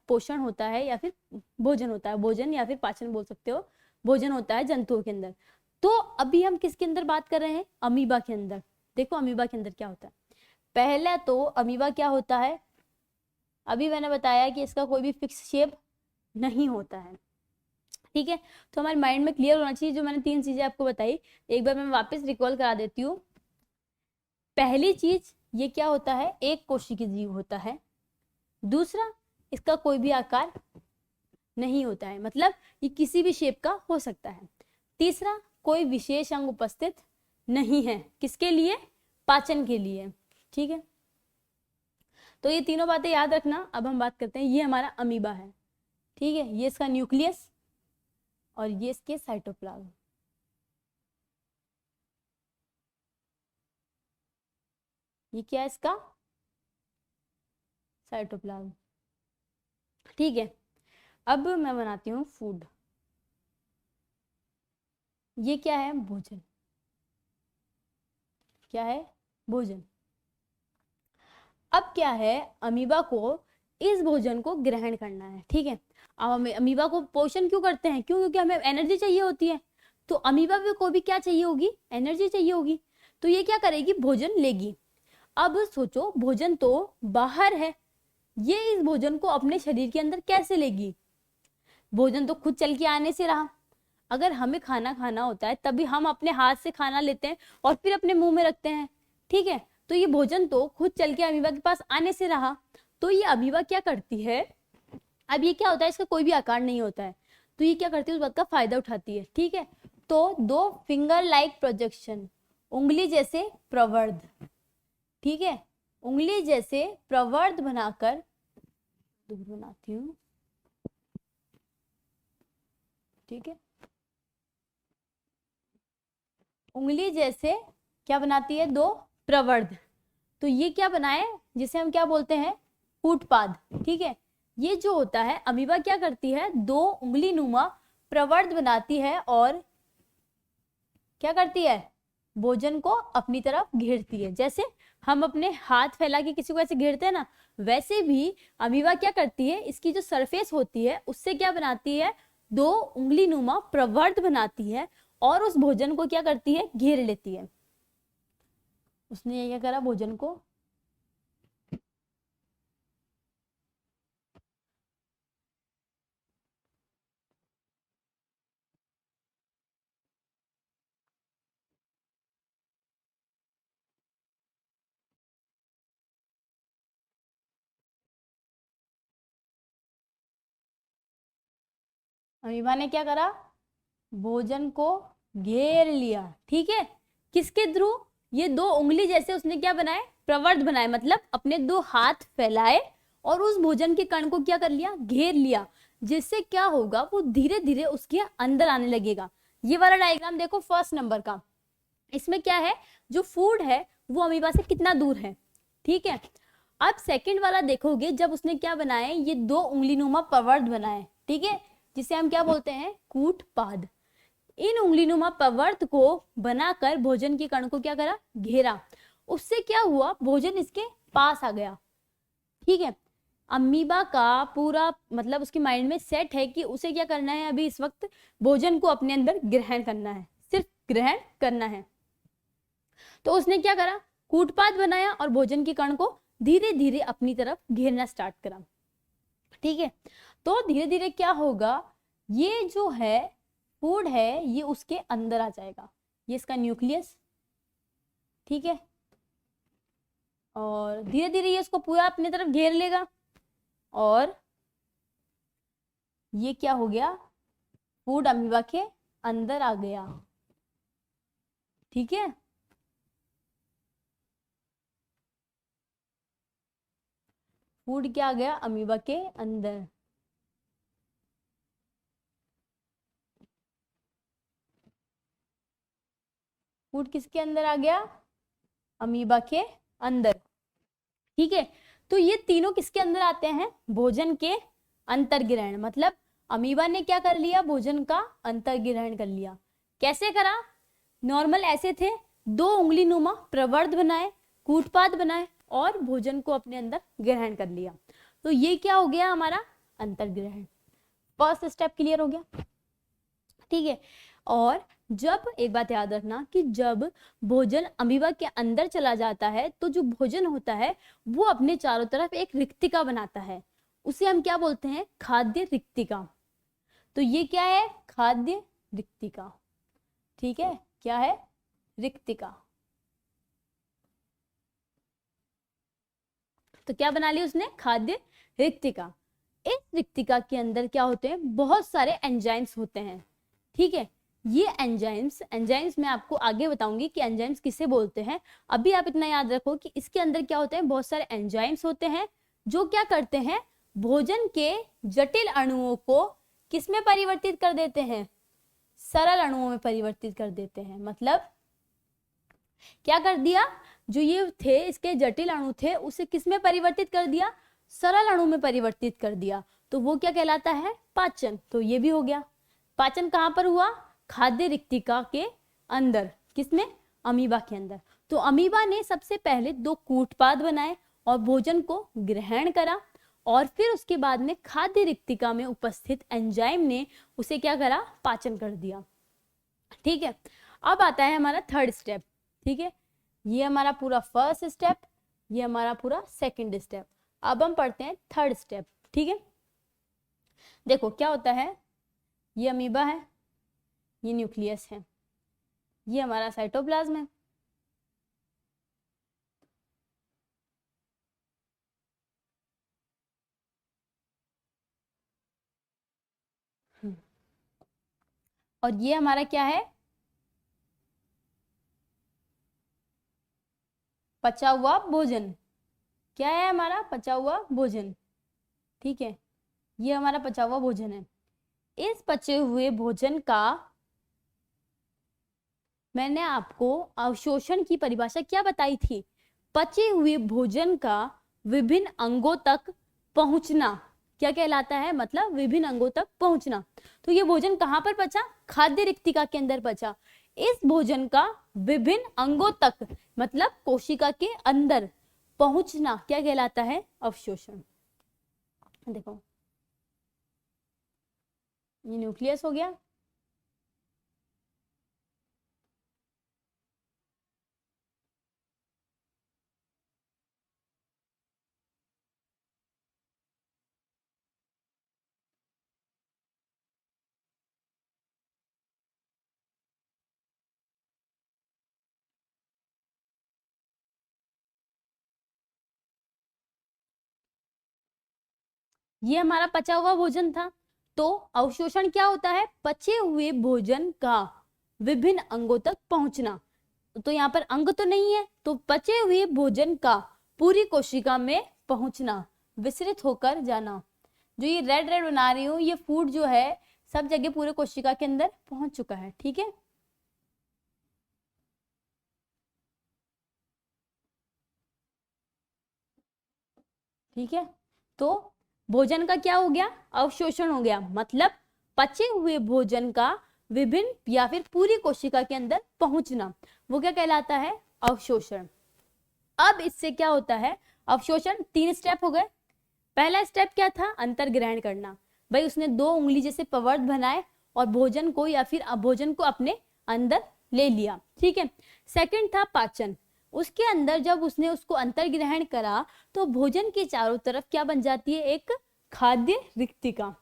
पोषण होता है या फिर भोजन होता है, भोजन या फिर पाचन बोल सकते हो, भोजन होता है जंतुओं के अंदर। तो अभी हम किसके अंदर बात कर रहे हैं, अमीबा के अंदर। देखो अमीबा के अंदर क्या होता है। पहले तो अमीबा क्या होता है, अभी मैंने बताया कि इसका कोई भी फिक्स शेप नहीं होता है, ठीक है। तो हमारे माइंड में क्लियर होना चाहिए, जो मैंने 3 चीजें आपको बताई, एक बार मैं वापस रिकॉल करा देती हूँ। पहली चीज, ये क्या होता है, एक कोशिकीय जीव होता है। दूसरा, इसका कोई भी आकार नहीं होता है, मतलब ये किसी भी शेप का हो सकता है। तीसरा, कोई विशेष अंग उपस्थित नहीं है, किसके लिए, पाचन के लिए, ठीक है। तो ये तीनों बातें याद रखना। अब हम बात करते हैं, ये हमारा अमीबा है, ठीक है, ये इसका न्यूक्लियस और ये इसके साइटोप्लाज्म। ये क्या है, इसका साइटोप्लाज्म, ठीक है। अब मैं बनाती हूँ फूड। ये क्या है, भोजन। क्या है, भोजन। अब क्या है, अमीबा को इस भोजन को ग्रहण करना है, ठीक है। अब हमें अमीबा को पोषण क्यों करते हैं, क्यों, क्योंकि हमें एनर्जी चाहिए होती है। तो अमीबा को भी क्या चाहिए होगी, एनर्जी चाहिए होगी। तो ये क्या करेगी, भोजन लेगी। अब सोचो, भोजन तो बाहर है, ये इस भोजन को अपने शरीर के अंदर कैसे लेगी। भोजन तो खुद चल के आने से रहा। अगर हमें खाना खाना होता है तभी हम अपने हाथ से खाना लेते हैं और फिर अपने मुंह में रखते हैं, ठीक है। तो ये भोजन तो खुद चल के अमीबा के पास आने से रहा। तो ये अमीबा क्या करती है, अब ये क्या होता है, इसका कोई भी आकार नहीं होता है, तो ये क्या करती है, उस बात का फायदा उठाती है, ठीक है। तो 2 फिंगर लाइक प्रोजेक्शन, उंगली जैसे प्रवर्ध, ठीक है, उंगली जैसे प्रवर्ध बनाकर, दूर बनाती हूँ, ठीक है, उंगली जैसे क्या बनाती है, 2 प्रवर्ध। तो ये क्या बनाए, जिसे हम क्या बोलते हैं, कूटपाद, ठीक है। ये जो होता है, अमीबा क्या करती है, 2 उंगली नुमा प्रवर्ध बनाती है और क्या करती है, भोजन को अपनी तरफ घेरती है। जैसे हम अपने हाथ फैला के किसी को ऐसे घेरते हैं ना, वैसे भी अमीबा क्या करती है, इसकी जो सरफेस होती है उससे क्या बनाती है, 2 उंगली नुमा प्रवर्ध बनाती है और उस भोजन को क्या करती है, घेर लेती है। उसने क्या करा, भोजन को अमीबा ने क्या करा, भोजन को घेर लिया, ठीक है। किसके थ्रू, ये 2 उंगली जैसे उसने क्या बनाए, प्रवर्ध बनाए, मतलब अपने 2 हाथ फैलाए और उस भोजन के कण को क्या कर लिया, घेर लिया। जिससे क्या होगा, वो धीरे धीरे उसके अंदर आने लगेगा। ये वाला डायग्राम देखो, फर्स्ट नंबर का, इसमें क्या है, जो फूड है वो अमीबा से कितना दूर है, ठीक है। अब सेकंड वाला देखोगे, जब उसने क्या बनाए, ये 2 उंगली नुमा प्रवर्ध बनाए, ठीक है, जिसे हम क्या बोलते हैं, कूटपाद। इन उंगलीनुमा प्रवर्त को बनाकर भोजन के कण को क्या करा, घेरा। उससे क्या हुआ, भोजन इसके पास आ गया। ठीक है, अमीबा का पूरा मतलब उसके माइंड में सेट है कि उसे क्या करना है, अभी इस वक्त भोजन को अपने अंदर ग्रहण करना है, सिर्फ ग्रहण करना है। तो उसने क्या करा, कूटपाद बनाया और भोजन के कण को धीरे धीरे अपनी तरफ घेरना स्टार्ट करा। ठीक है, तो धीरे धीरे क्या होगा, ये जो है फूड है ये उसके अंदर आ जाएगा, ये इसका न्यूक्लियस। ठीक है, और धीरे धीरे ये इसको पूरा अपनी तरफ घेर लेगा और ये क्या हो गया, फूड अमीबा के अंदर आ गया। ठीक है, फूड क्या आ गया, अमीबा के अंदर। फूड किसके अंदर आ गया, अमीबा के अंदर। ठीक है, तो ये तीनों किसके अंदर आते हैं, भोजन के अंतर्ग्रहण। मतलब अमीबा ने क्या कर लिया, भोजन का अंतर्ग्रहण कर लिया। कैसे करा, नॉर्मल ऐसे थे, 2 उंगली नुमा प्रवर्ध बनाए, कूटपाद बनाए और भोजन को अपने अंदर ग्रहण कर लिया। तो ये क्या हो गया हमारा, अंतर्ग्रहण। फर्स्ट स्टेप क्लियर हो गया। ठीक है, और जब एक बात याद रखना कि जब भोजन अमीबा के अंदर चला जाता है तो जो भोजन होता है वो अपने चारों तरफ एक रिक्तिका बनाता है, उसे हम क्या बोलते हैं, खाद्य रिक्तिका। तो ये क्या है, खाद्य रिक्तिका। ठीक है, क्या है, रिक्तिका। तो क्या बना ली उसने, खाद्य रिक्तिका। इस रिक्तिका के अंदर क्या होते हैं, बहुत सारे एंजाइम्स होते हैं। ठीक है, ये एंजाइम्स मैं आपको आगे बताऊंगी कि एंजाइम्स किसे बोलते हैं। अभी आप इतना याद रखो कि इसके अंदर क्या होते हैं, बहुत सारे एंजाइम्स होते हैं जो क्या करते हैं, भोजन के जटिल अणुओं को किसमें परिवर्तित कर देते हैं, सरल अणुओं में परिवर्तित कर देते हैं। मतलब क्या कर दिया, जो ये थे इसके जटिल अणु थे उसे किसमें परिवर्तित कर दिया, सरल अणु में परिवर्तित कर दिया। तो वो क्या कहलाता है, पाचन। तो ये भी हो गया, पाचन कहां पर हुआ, खाद्य रिक्तिका के अंदर, किसमें, अमीबा के अंदर। तो अमीबा ने सबसे पहले 2 कूटपाद बनाए और भोजन को ग्रहण करा और फिर उसके बाद में खाद्य रिक्तिका में उपस्थित एंजाइम ने उसे क्या करा, पाचन कर दिया। ठीक है, अब आता है हमारा थर्ड स्टेप। ठीक है, ये हमारा पूरा फर्स्ट स्टेप, ये हमारा पूरा सेकंड स्टेप। अब हम पढ़ते हैं थर्ड स्टेप। ठीक है, देखो क्या होता है, ये अमीबा है, ये न्यूक्लियस है, ये हमारा साइटोप्लाज्म है। और ये हमारा क्या है, पचा हुआ भोजन। क्या है हमारा, पचा हुआ भोजन। ठीक है, ये हमारा पचा हुआ भोजन है। इस पचे हुए भोजन का मैंने आपको अवशोषण की परिभाषा क्या बताई थी, पचे हुए भोजन का विभिन्न अंगों तक पहुंचना क्या कहलाता है, मतलब विभिन्न अंगों तक पहुंचना। तो ये भोजन कहां पर पचा, खाद्य रिक्तिका के अंदर पचा। इस भोजन का विभिन्न अंगों तक मतलब कोशिका के अंदर पहुंचना क्या कहलाता है, अवशोषण। देखो ये न्यूक्लियस हो गया, ये हमारा पचा हुआ भोजन था। तो अवशोषण क्या होता है, पचे हुए भोजन का विभिन्न अंगों तक पहुंचना। तो यहाँ पर अंग तो नहीं है, तो पचे हुए भोजन का पूरी कोशिका में पहुंचना, विसरित होकर जाना। जो ये रेड रेड बना रही हूँ, ये फूड जो है सब जगह पूरे कोशिका के अंदर पहुंच चुका है। ठीक है, ठीक है, तो भोजन का क्या हो गया, अवशोषण हो गया। मतलब पचे हुए भोजन का विभिन्न या फिर पूरी कोशिका के अंदर पहुंचना, वो क्या कहलाता है? अवशोषण। अब इससे क्या होता है? अवशोषण 3 स्टेप हो गए। पहला स्टेप क्या था? अंतर ग्रहण करना। भाई उसने 2 उंगली जैसे प्रवर्त बनाए और भोजन को या फिर अभोजन को अपने अंदर ले लिया, ठीक है। सेकंड था पाचन। उसके अंदर जब उसने उसको अंतर ग्रहण करा तो भोजन के चारों तरफ क्या बन जाती है? एक खाद्य रिक्तिका,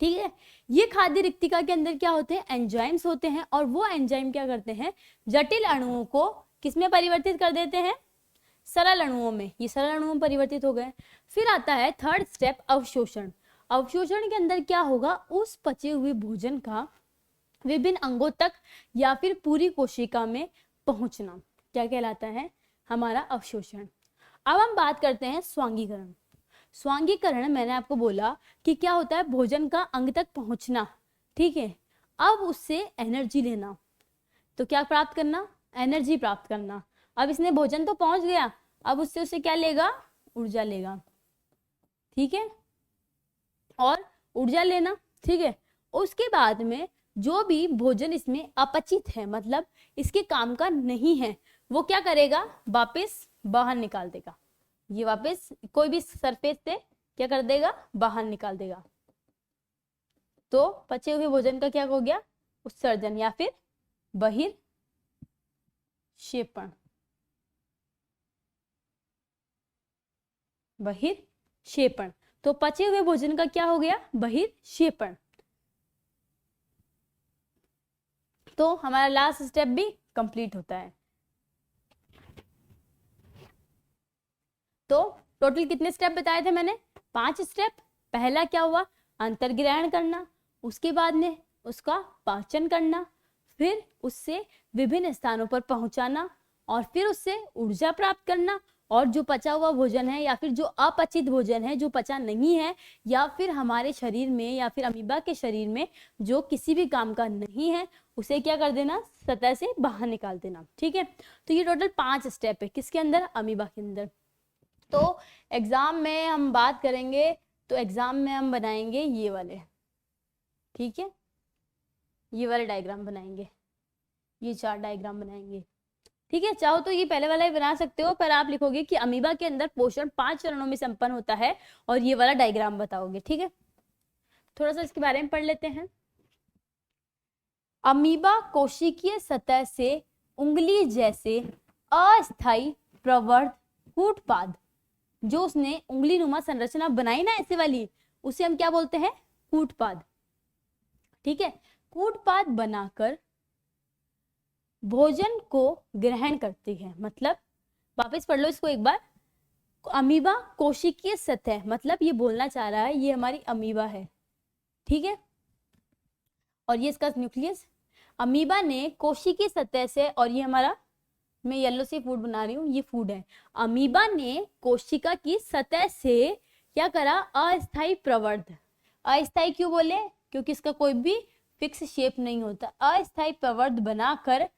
ठीक है। ये खाद्य रिक्तिका के अंदर क्या होते हैं? एंजाइम्स होते हैं, और वो एंजाइम क्या करते हैं? जटिल अणुओं को किसमें परिवर्तित कर देते हैं? सरल अणुओं में। ये सरल अणुओं में परिवर्तित हो गए। फिर आता है थर्ड स्टेप, अवशोषण। अवशोषण के अंदर क्या होगा? उस पचे हुए भोजन का विभिन्न अंगों तक या फिर पूरी कोशिका में पहुंचना क्या कहलाता है? हमारा अवशोषण। अब हम बात करते हैं स्वांगीकरण। स्वांगीकरण मैंने आपको बोला कि क्या होता है? भोजन का अंग तक पहुंचना, ठीक है। अब उससे एनर्जी लेना, तो क्या प्राप्त करना? एनर्जी प्राप्त करना। अब इसने भोजन तो पहुंच गया, अब उससे उसे क्या लेगा? ऊर्जा लेगा, ठीक है। और ऊर्जा लेना, ठीक है। उसके बाद में जो भी भोजन इसमें अपचित है, मतलब इसके काम का नहीं है, वो क्या करेगा? वापस बाहर निकाल देगा। ये वापस कोई भी सरफेस से क्या कर देगा? बाहर निकाल देगा। तो पचे हुए भोजन का क्या हो गया? उत्सर्जन या फिर बहिर्क्षेपण। बहिर्क्षेपण। तो पचे हुए भोजन का क्या हो गया? बहिर्क्षेपण। तो हमारा लास्ट स्टेप भी कंप्लीट होता है। तो टोटल कितने स्टेप बताए थे मैंने? 5 स्टेप। पहला क्या हुआ? अंतर्ग्रहण करना, उसके बाद में उसका पाचन करना, फिर उससे विभिन्न स्थानों पर पहुंचाना, और फिर उससे ऊर्जा प्राप्त करना, और जो पचा हुआ भोजन है या फिर जो अपचित भोजन है, जो पचा नहीं है, या फिर हमारे शरीर में या फिर अमीबा के शरीर में जो किसी भी काम का नहीं है, उसे क्या कर देना? सतह से बाहर निकाल देना, ठीक है। तो ये टोटल 5 स्टेप है। किसके अंदर? अमीबा के अंदर। तो एग्जाम में हम बात करेंगे, तो एग्जाम में हम बनाएंगे ये वाले, ठीक है। ये वाले डायग्राम बनाएंगे, ये 4 डायग्राम बनाएंगे, ठीक है। चाहो तो ये पहले वाला ही बना सकते हो, पर आप लिखोगे कि अमीबा के अंदर पोषण 5 चरणों में संपन्न होता है, और ये वाला डायग्राम बताओगे, ठीक है। थोड़ा सा इसके बारे में पढ़ लेते हैं। अमीबा कोशिकीय सतह से उंगली जैसे अस्थायी प्रवर्ध कूटपाद, जो उसने उंगली नुमा संरचना बनाई ना ऐसे वाली, उसे हम क्या बोलते हैं? कूटपाद, ठीक है। कूटपाद बनाकर भोजन को ग्रहण करती है। मतलब वापस पढ़ लो इसको एक बार। अमीबा कोशिकीय सतह, मतलब ये बोलना चाह रहा है ये हमारी अमीबा है, ठीक है, और ये इसका न्यूक्लियस। अमीबा ने कोशिकीय सतह से, और ये हमारा, मैं येलो से फूड बना रही हूँ, ये फूड है। अमीबा ने कोशिका की सतह से क्या करा? अस्थायी प्रवर्ध। अस्थायी क्यों बोले? क्योंकि इसका कोई भी फिक्स शेप नहीं होता। अस्थायी प्रवर्ध बनाकर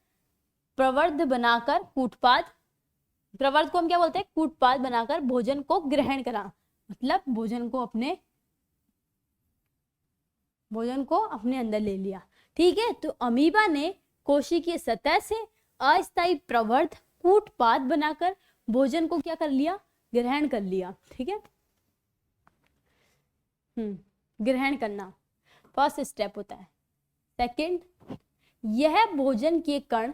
कूटपाद, प्रवर्ध को हम क्या बोलते हैं? कूटपाद बनाकर भोजन को ग्रहण करा, मतलब भोजन को अपने अंदर ले लिया, ठीक है। तो अमीबा ने कोशिकीय सतह से अस्थायी प्रवर्ध कूटपाद बनाकर भोजन को क्या कर लिया? ग्रहण कर लिया, ठीक है। ग्रहण करना फर्स्ट स्टेप होता है। सेकंड, यह भोजन के कण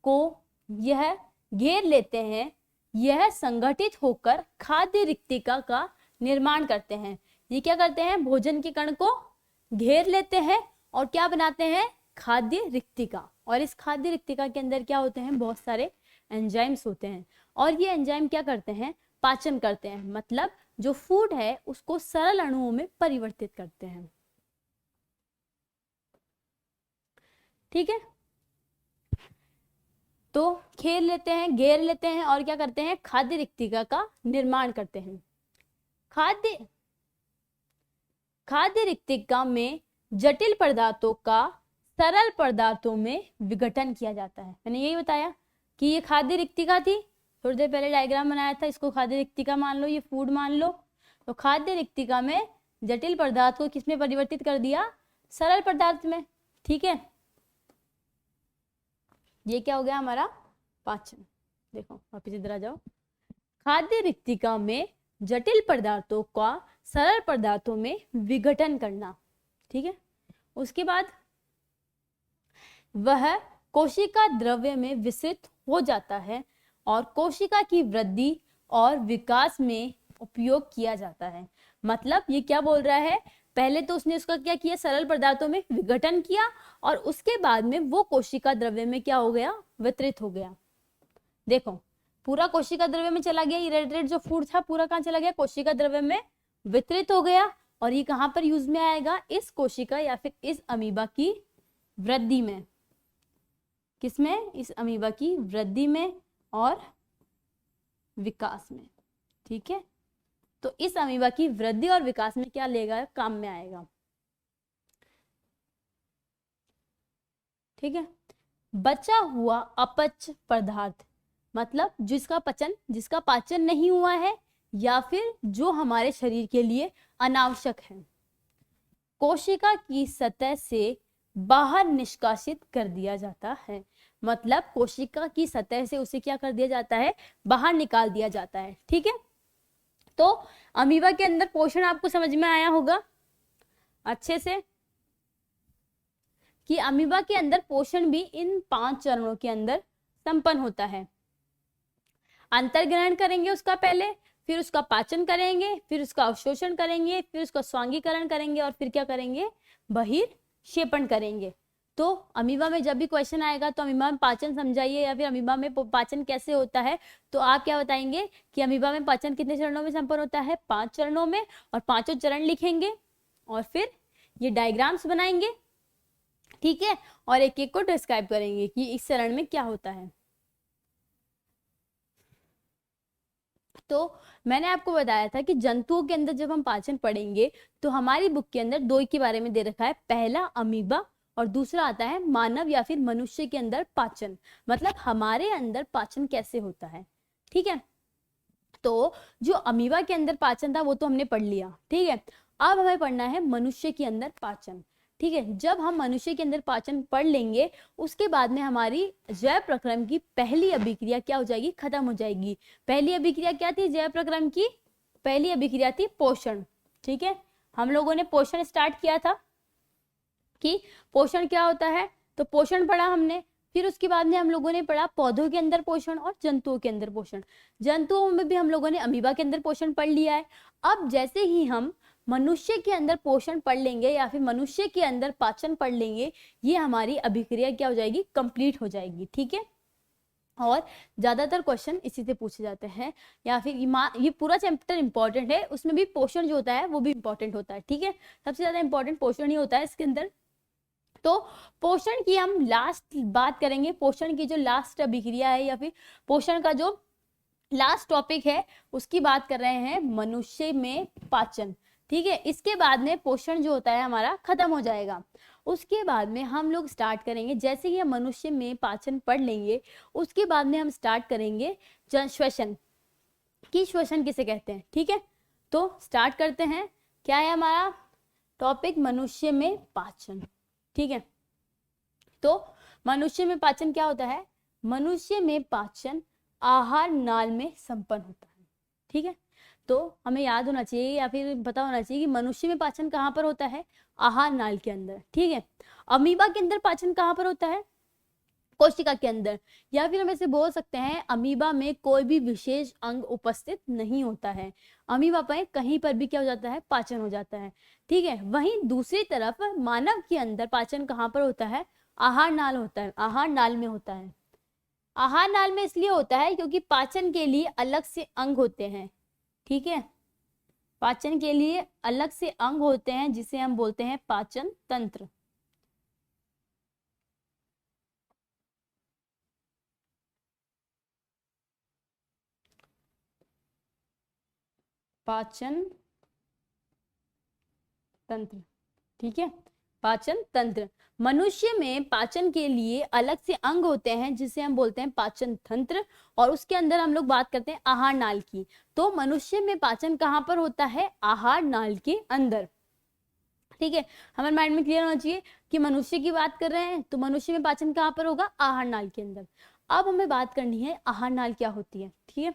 को यह घेर लेते हैं, यह संगठित होकर खाद्य रिक्तिका का निर्माण करते हैं। ये क्या करते हैं? भोजन के कण को घेर लेते हैं और क्या बनाते हैं? खाद्य रिक्तिका। और इस खाद्य रिक्तिका के अंदर क्या होते हैं? बहुत सारे एंजाइम्स होते हैं, और ये एंजाइम क्या करते हैं? पाचन करते हैं, मतलब जो फूड है उसको सरल अणुओं में परिवर्तित करते हैं, ठीक है। तो घेर लेते हैं और क्या करते हैं? खाद्य रिक्तिका का निर्माण करते हैं। खाद्य रिक्तिका में जटिल पदार्थों का सरल पदार्थों में विघटन किया जाता है। मैंने यही बताया कि ये खाद्य रिक्तिका थी, थोड़ी देर पहले डायग्राम बनाया था, इसको खाद्य रिक्तिका मान लो, ये फूड मान लो। तो खाद्य रिक्तिका में जटिल पदार्थ को किसमें परिवर्तित कर दिया? सरल पदार्थ में। ठीक है, ये क्या हो गया हमारा पाचन। देखो वापिस इधर आ जाओ। खाद्य रिक्तिका में जटिल पदार्थों का सरल पदार्थों में विघटन करना। ठीक है, उसके बाद वह कोशिका द्रव्य में विसरित हो जाता है और कोशिका की वृद्धि और विकास में उपयोग किया जाता है। मतलब ये क्या बोल रहा है, पहले तो उसने उसका क्या किया, सरल पदार्थों में विघटन किया और उसके बाद में वो कोशिका द्रव्य में क्या हो गया, वितरित हो गया। देखो पूरा कोशिका द्रव्य में चला गया, ये रेड रेड जो फूड था पूरा कहाँ चला गया, कोशिका द्रव्य में वितरित हो गया। और ये कहाँ पर यूज में आएगा, इस कोशिका या फिर इस अमीबा की वृद्धि में। किसमें, इस अमीबा की वृद्धि में और विकास में। ठीक है, तो इस अमीबा की वृद्धि और विकास में क्या लेगा, काम में आएगा। ठीक है, बचा हुआ अपच पदार्थ मतलब जिसका पाचन नहीं हुआ है या फिर जो हमारे शरीर के लिए अनावश्यक है, कोशिका की सतह से बाहर निष्कासित कर दिया जाता है। मतलब कोशिका की सतह से उसे क्या कर दिया जाता है, बाहर निकाल दिया जाता है। ठीक है, तो अमीबा के अंदर पोषण आपको समझ में आया होगा अच्छे से कि अमीबा के अंदर पोषण भी इन 5 चरणों के अंदर संपन्न होता है। अंतर्ग्रहण करेंगे उसका पहले, फिर उसका पाचन करेंगे, फिर उसका अवशोषण करेंगे, फिर उसका स्वांगीकरण करेंगे और फिर क्या करेंगे, बहिर्क्षेपण करेंगे। तो अमीबा में जब भी क्वेश्चन आएगा तो अमीबा में पाचन समझाइए या फिर अमीबा में पाचन कैसे होता है, तो आप क्या बताएंगे कि अमीबा में पाचन कितने चरणों में संपन्न होता है, 5 चरणों में, और 5 चरण लिखेंगे और फिर ये डायग्राम्स बनाएंगे। ठीक है, और एक एक को डिस्क्राइब करेंगे कि इस चरण में क्या होता है। तो मैंने आपको बताया था कि जंतुओं के अंदर जब हम पाचन पढ़ेंगे तो हमारी बुक के अंदर 2 के बारे में दे रखा है, पहला अमीबा और दूसरा आता है मानव या फिर मनुष्य के अंदर पाचन, मतलब हमारे अंदर पाचन कैसे होता है। ठीक है, तो जो अमीबा के अंदर पाचन था वो तो हमने पढ़ लिया। ठीक है, अब हमें पढ़ना है मनुष्य के अंदर पाचन। ठीक है, जब हम मनुष्य के अंदर पाचन पढ़ लेंगे उसके बाद में हमारी जैव प्रक्रम की पहली अभिक्रिया क्या हो जाएगी, खत्म हो जाएगी। पहली अभिक्रिया क्या थी, जैव प्रक्रम की पहली अभिक्रिया थी पोषण। ठीक है, हम लोगों ने पोषण स्टार्ट किया था कि पोषण क्या होता है, तो पोषण पढ़ा हमने। फिर उसके बाद में हम लोगों ने पढ़ा पौधों के अंदर पोषण और जंतुओं के अंदर पोषण। जंतुओं में भी हम लोगों ने अमीबा के अंदर पोषण पढ़ लिया है। अब जैसे ही हम मनुष्य के अंदर पोषण पढ़ लेंगे या फिर मनुष्य के अंदर पाचन पढ़ लेंगे, ये हमारी अभिक्रिया क्या हो जाएगी, कंप्लीट हो जाएगी। ठीक है, और ज्यादातर क्वेश्चन इसी से पूछे जाते हैं या फिर ये पूरा चैप्टर इंपॉर्टेंट है, उसमें भी पोषण जो होता है वो भी इंपॉर्टेंट होता है। ठीक है, सबसे ज्यादा इंपॉर्टेंट पोषण ही होता है इसके अंदर। तो पोषण की हम लास्ट बात करेंगे, पोषण की जो लास्ट अभिक्रिया है या फिर पोषण का जो लास्ट टॉपिक है उसकी बात कर रहे हैं, मनुष्य में पाचन। ठीक है, इसके बाद में पोषण जो होता है हमारा खत्म हो जाएगा। उसके बाद में हम लोग स्टार्ट करेंगे, जैसे ही हम मनुष्य में पाचन पढ़ लेंगे उसके बाद में हम स्टार्ट करेंगे श्वसन की, श्वसन किसे कहते हैं। ठीक है, तो स्टार्ट करते हैं। क्या है हमारा टॉपिक, मनुष्य में पाचन। ठीक है, तो मनुष्य में पाचन क्या होता है, मनुष्य में पाचन आहार नाल में संपन्न होता है। ठीक है, तो हमें याद होना चाहिए या फिर पता होना चाहिए कि मनुष्य में पाचन कहाँ पर होता है, आहार नाल के अंदर। ठीक है, अमीबा के अंदर पाचन कहाँ पर होता है, कोशिका के अंदर। या फिर हम ऐसे बोल सकते हैं अमीबा में कोई भी विशेष अंग उपस्थित नहीं होता है, अमीबा पे कहीं पर भी क्या हो जाता है, पाचन हो जाता है। ठीक है, वहीं दूसरी तरफ मानव के अंदर पाचन कहाँ पर होता है, आहार नाल होता है, आहार नाल में होता है। आहार नाल में इसलिए होता है क्योंकि पाचन के लिए अलग से अंग होते हैं। ठीक है, पाचन के लिए अलग से अंग होते हैं जिसे हम बोलते हैं पाचन तंत्र। पाचन तंत्र। ठीक है, पाचन तंत्र। मनुष्य में पाचन के लिए अलग से अंग होते हैं जिसे हम बोलते हैं पाचन तंत्र, और उसके अंदर हम लोग बात करते हैं आहार नाल की। तो मनुष्य में पाचन कहाँ पर होता है, आहार नाल के अंदर। ठीक है, हमारे माइंड में क्लियर होना चाहिए कि मनुष्य की बात कर रहे हैं तो मनुष्य में पाचन कहाँ पर होगा, आहार नाल के अंदर। अब हमें बात करनी है आहार नाल क्या होती है। ठीक है,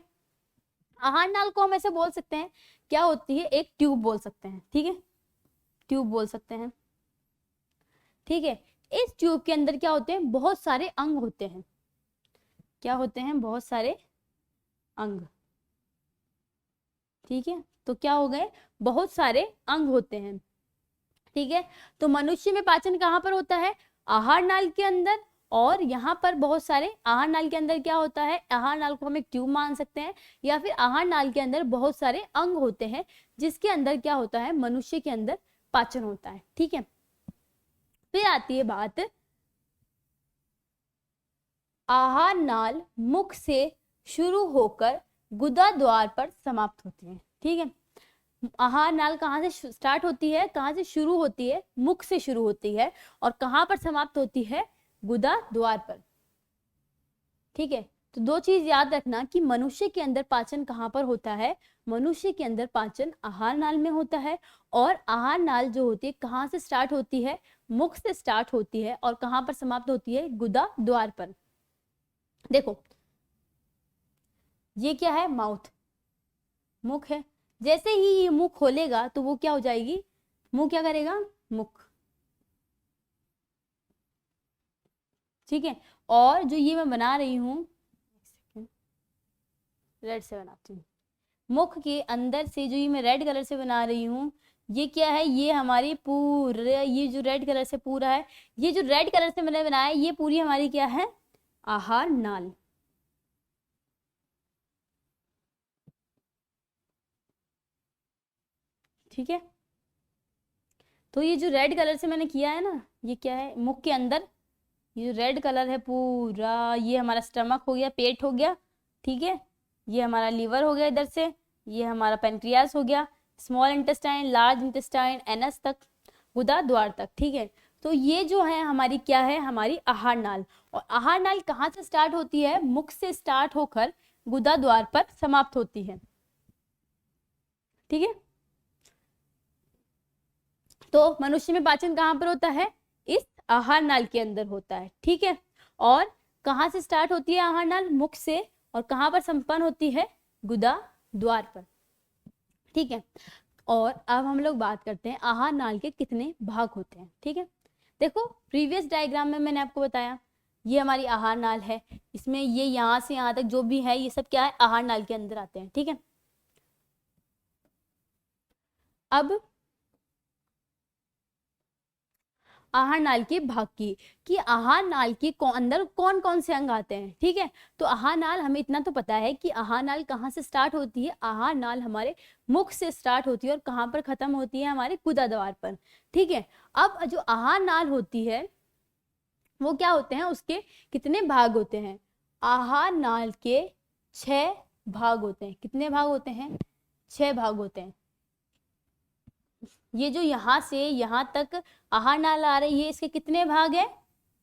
आहार नाल को हम ऐसे बोल सकते हैं, क्या होती है, एक ट्यूब बोल सकते हैं। ठीक है, ट्यूब बोल सकते हैं। ठीक है, इस ट्यूब के अंदर क्या होते हैं, बहुत सारे अंग होते हैं। क्या होते हैं, बहुत सारे अंग। ठीक है, तो क्या हो गए, बहुत सारे अंग होते हैं। ठीक है, तो मनुष्य में पाचन कहाँ पर होता है, आहार नाल के अंदर। और यहाँ पर बहुत सारे आहार नाल के अंदर क्या होता है, आहार नाल को हम एक ट्यूब मान सकते हैं, या फिर आहार नाल के अंदर बहुत सारे अंग होते हैं जिसके अंदर क्या होता है, मनुष्य के अंदर पाचन होता है। ठीक है, फिर आती है बात, आहार नाल मुख से शुरू होकर गुदा द्वार पर समाप्त होती है। ठीक है, आहार नाल कहाँ से स्टार्ट होती है, कहाँ से शुरू होती है, मुख से शुरू होती है, और कहाँ पर समाप्त होती है, गुदा द्वार पर। ठीक है, तो दो चीज याद रखना कि मनुष्य के अंदर पाचन कहाँ पर होता है, मनुष्य के अंदर पाचन आहार नाल में होता है। और आहार नाल जो होती है कहाँ से स्टार्ट होती है, मुख से स्टार्ट होती है, और कहाँ पर समाप्त होती है, गुदा द्वार पर। देखो ये क्या है, माउथ, मुख है। जैसे ही ये मुंह खोलेगा तो वो क्या हो जाएगी, मुंह क्या करेगा, मुख। ठीक है, और जो ये मैं बना रही हूँ, रेड से बनाती हूँ, मुख के अंदर से जो ये मैं रेड कलर से बना रही हूँ, ये क्या है, ये हमारी पूरे, ये जो रेड कलर से पूरा है, ये जो रेड कलर से मैंने बनाया है, ये पूरी हमारी क्या है, आहार नाल। ठीक है, तो ये जो रेड कलर से मैंने किया है ना, ये क्या है, मुख के अंदर ये जो रेड कलर है पूरा, ये हमारा स्टमक हो गया, पेट हो गया। ठीक है, ये हमारा लीवर हो गया इधर से, ये हमारा पेनक्रियास हो गया, small intestine, large intestine, anus तक, गुदा द्वार तक। ठीक है, तो ये जो है हमारी क्या है, हमारी आहार नाल। और आहार नाल कहाँ से स्टार्ट होती है, मुख से स्टार्ट होकर गुदा द्वार पर समाप्त होती है। ठीक है, तो मनुष्य में पाचन कहाँ पर होता है, इस आहार नाल के अंदर होता है। ठीक है, और कहाँ से स्टार्ट होती है आहार नाल, मुख से, और कहाँ पर संपन्न होती है, गुदा द्वार पर। ठीक है, और अब हम लोग बात करते हैं आहार नाल के कितने भाग होते हैं। ठीक है, देखो प्रीवियस डायग्राम में मैंने आपको बताया, ये हमारी आहार नाल है, इसमें ये यहाँ से यहाँ तक जो भी है ये सब क्या है, आहार नाल के अंदर आते हैं। ठीक है, अब आहार नाल के भाग की, कि आहार नाल के अंदर कौन कौन से अंग आते हैं। ठीक है, तो आहार नाल हमें इतना तो पता है कि आहार नाल कहाँ से स्टार्ट होती है, आहार नाल हमारे मुख से स्टार्ट होती है और कहाँ पर खत्म होती है, हमारे गुदा द्वार पर। ठीक है, अब जो आहार नाल होती है वो क्या होते हैं, उसके कितने भाग होते हैं, आहार नाल के 6 भाग होते हैं। कितने भाग होते हैं, 6 भाग होते हैं। ये जो यहाँ से यहाँ तक आहार नाल आ रही है, इसके कितने भाग है,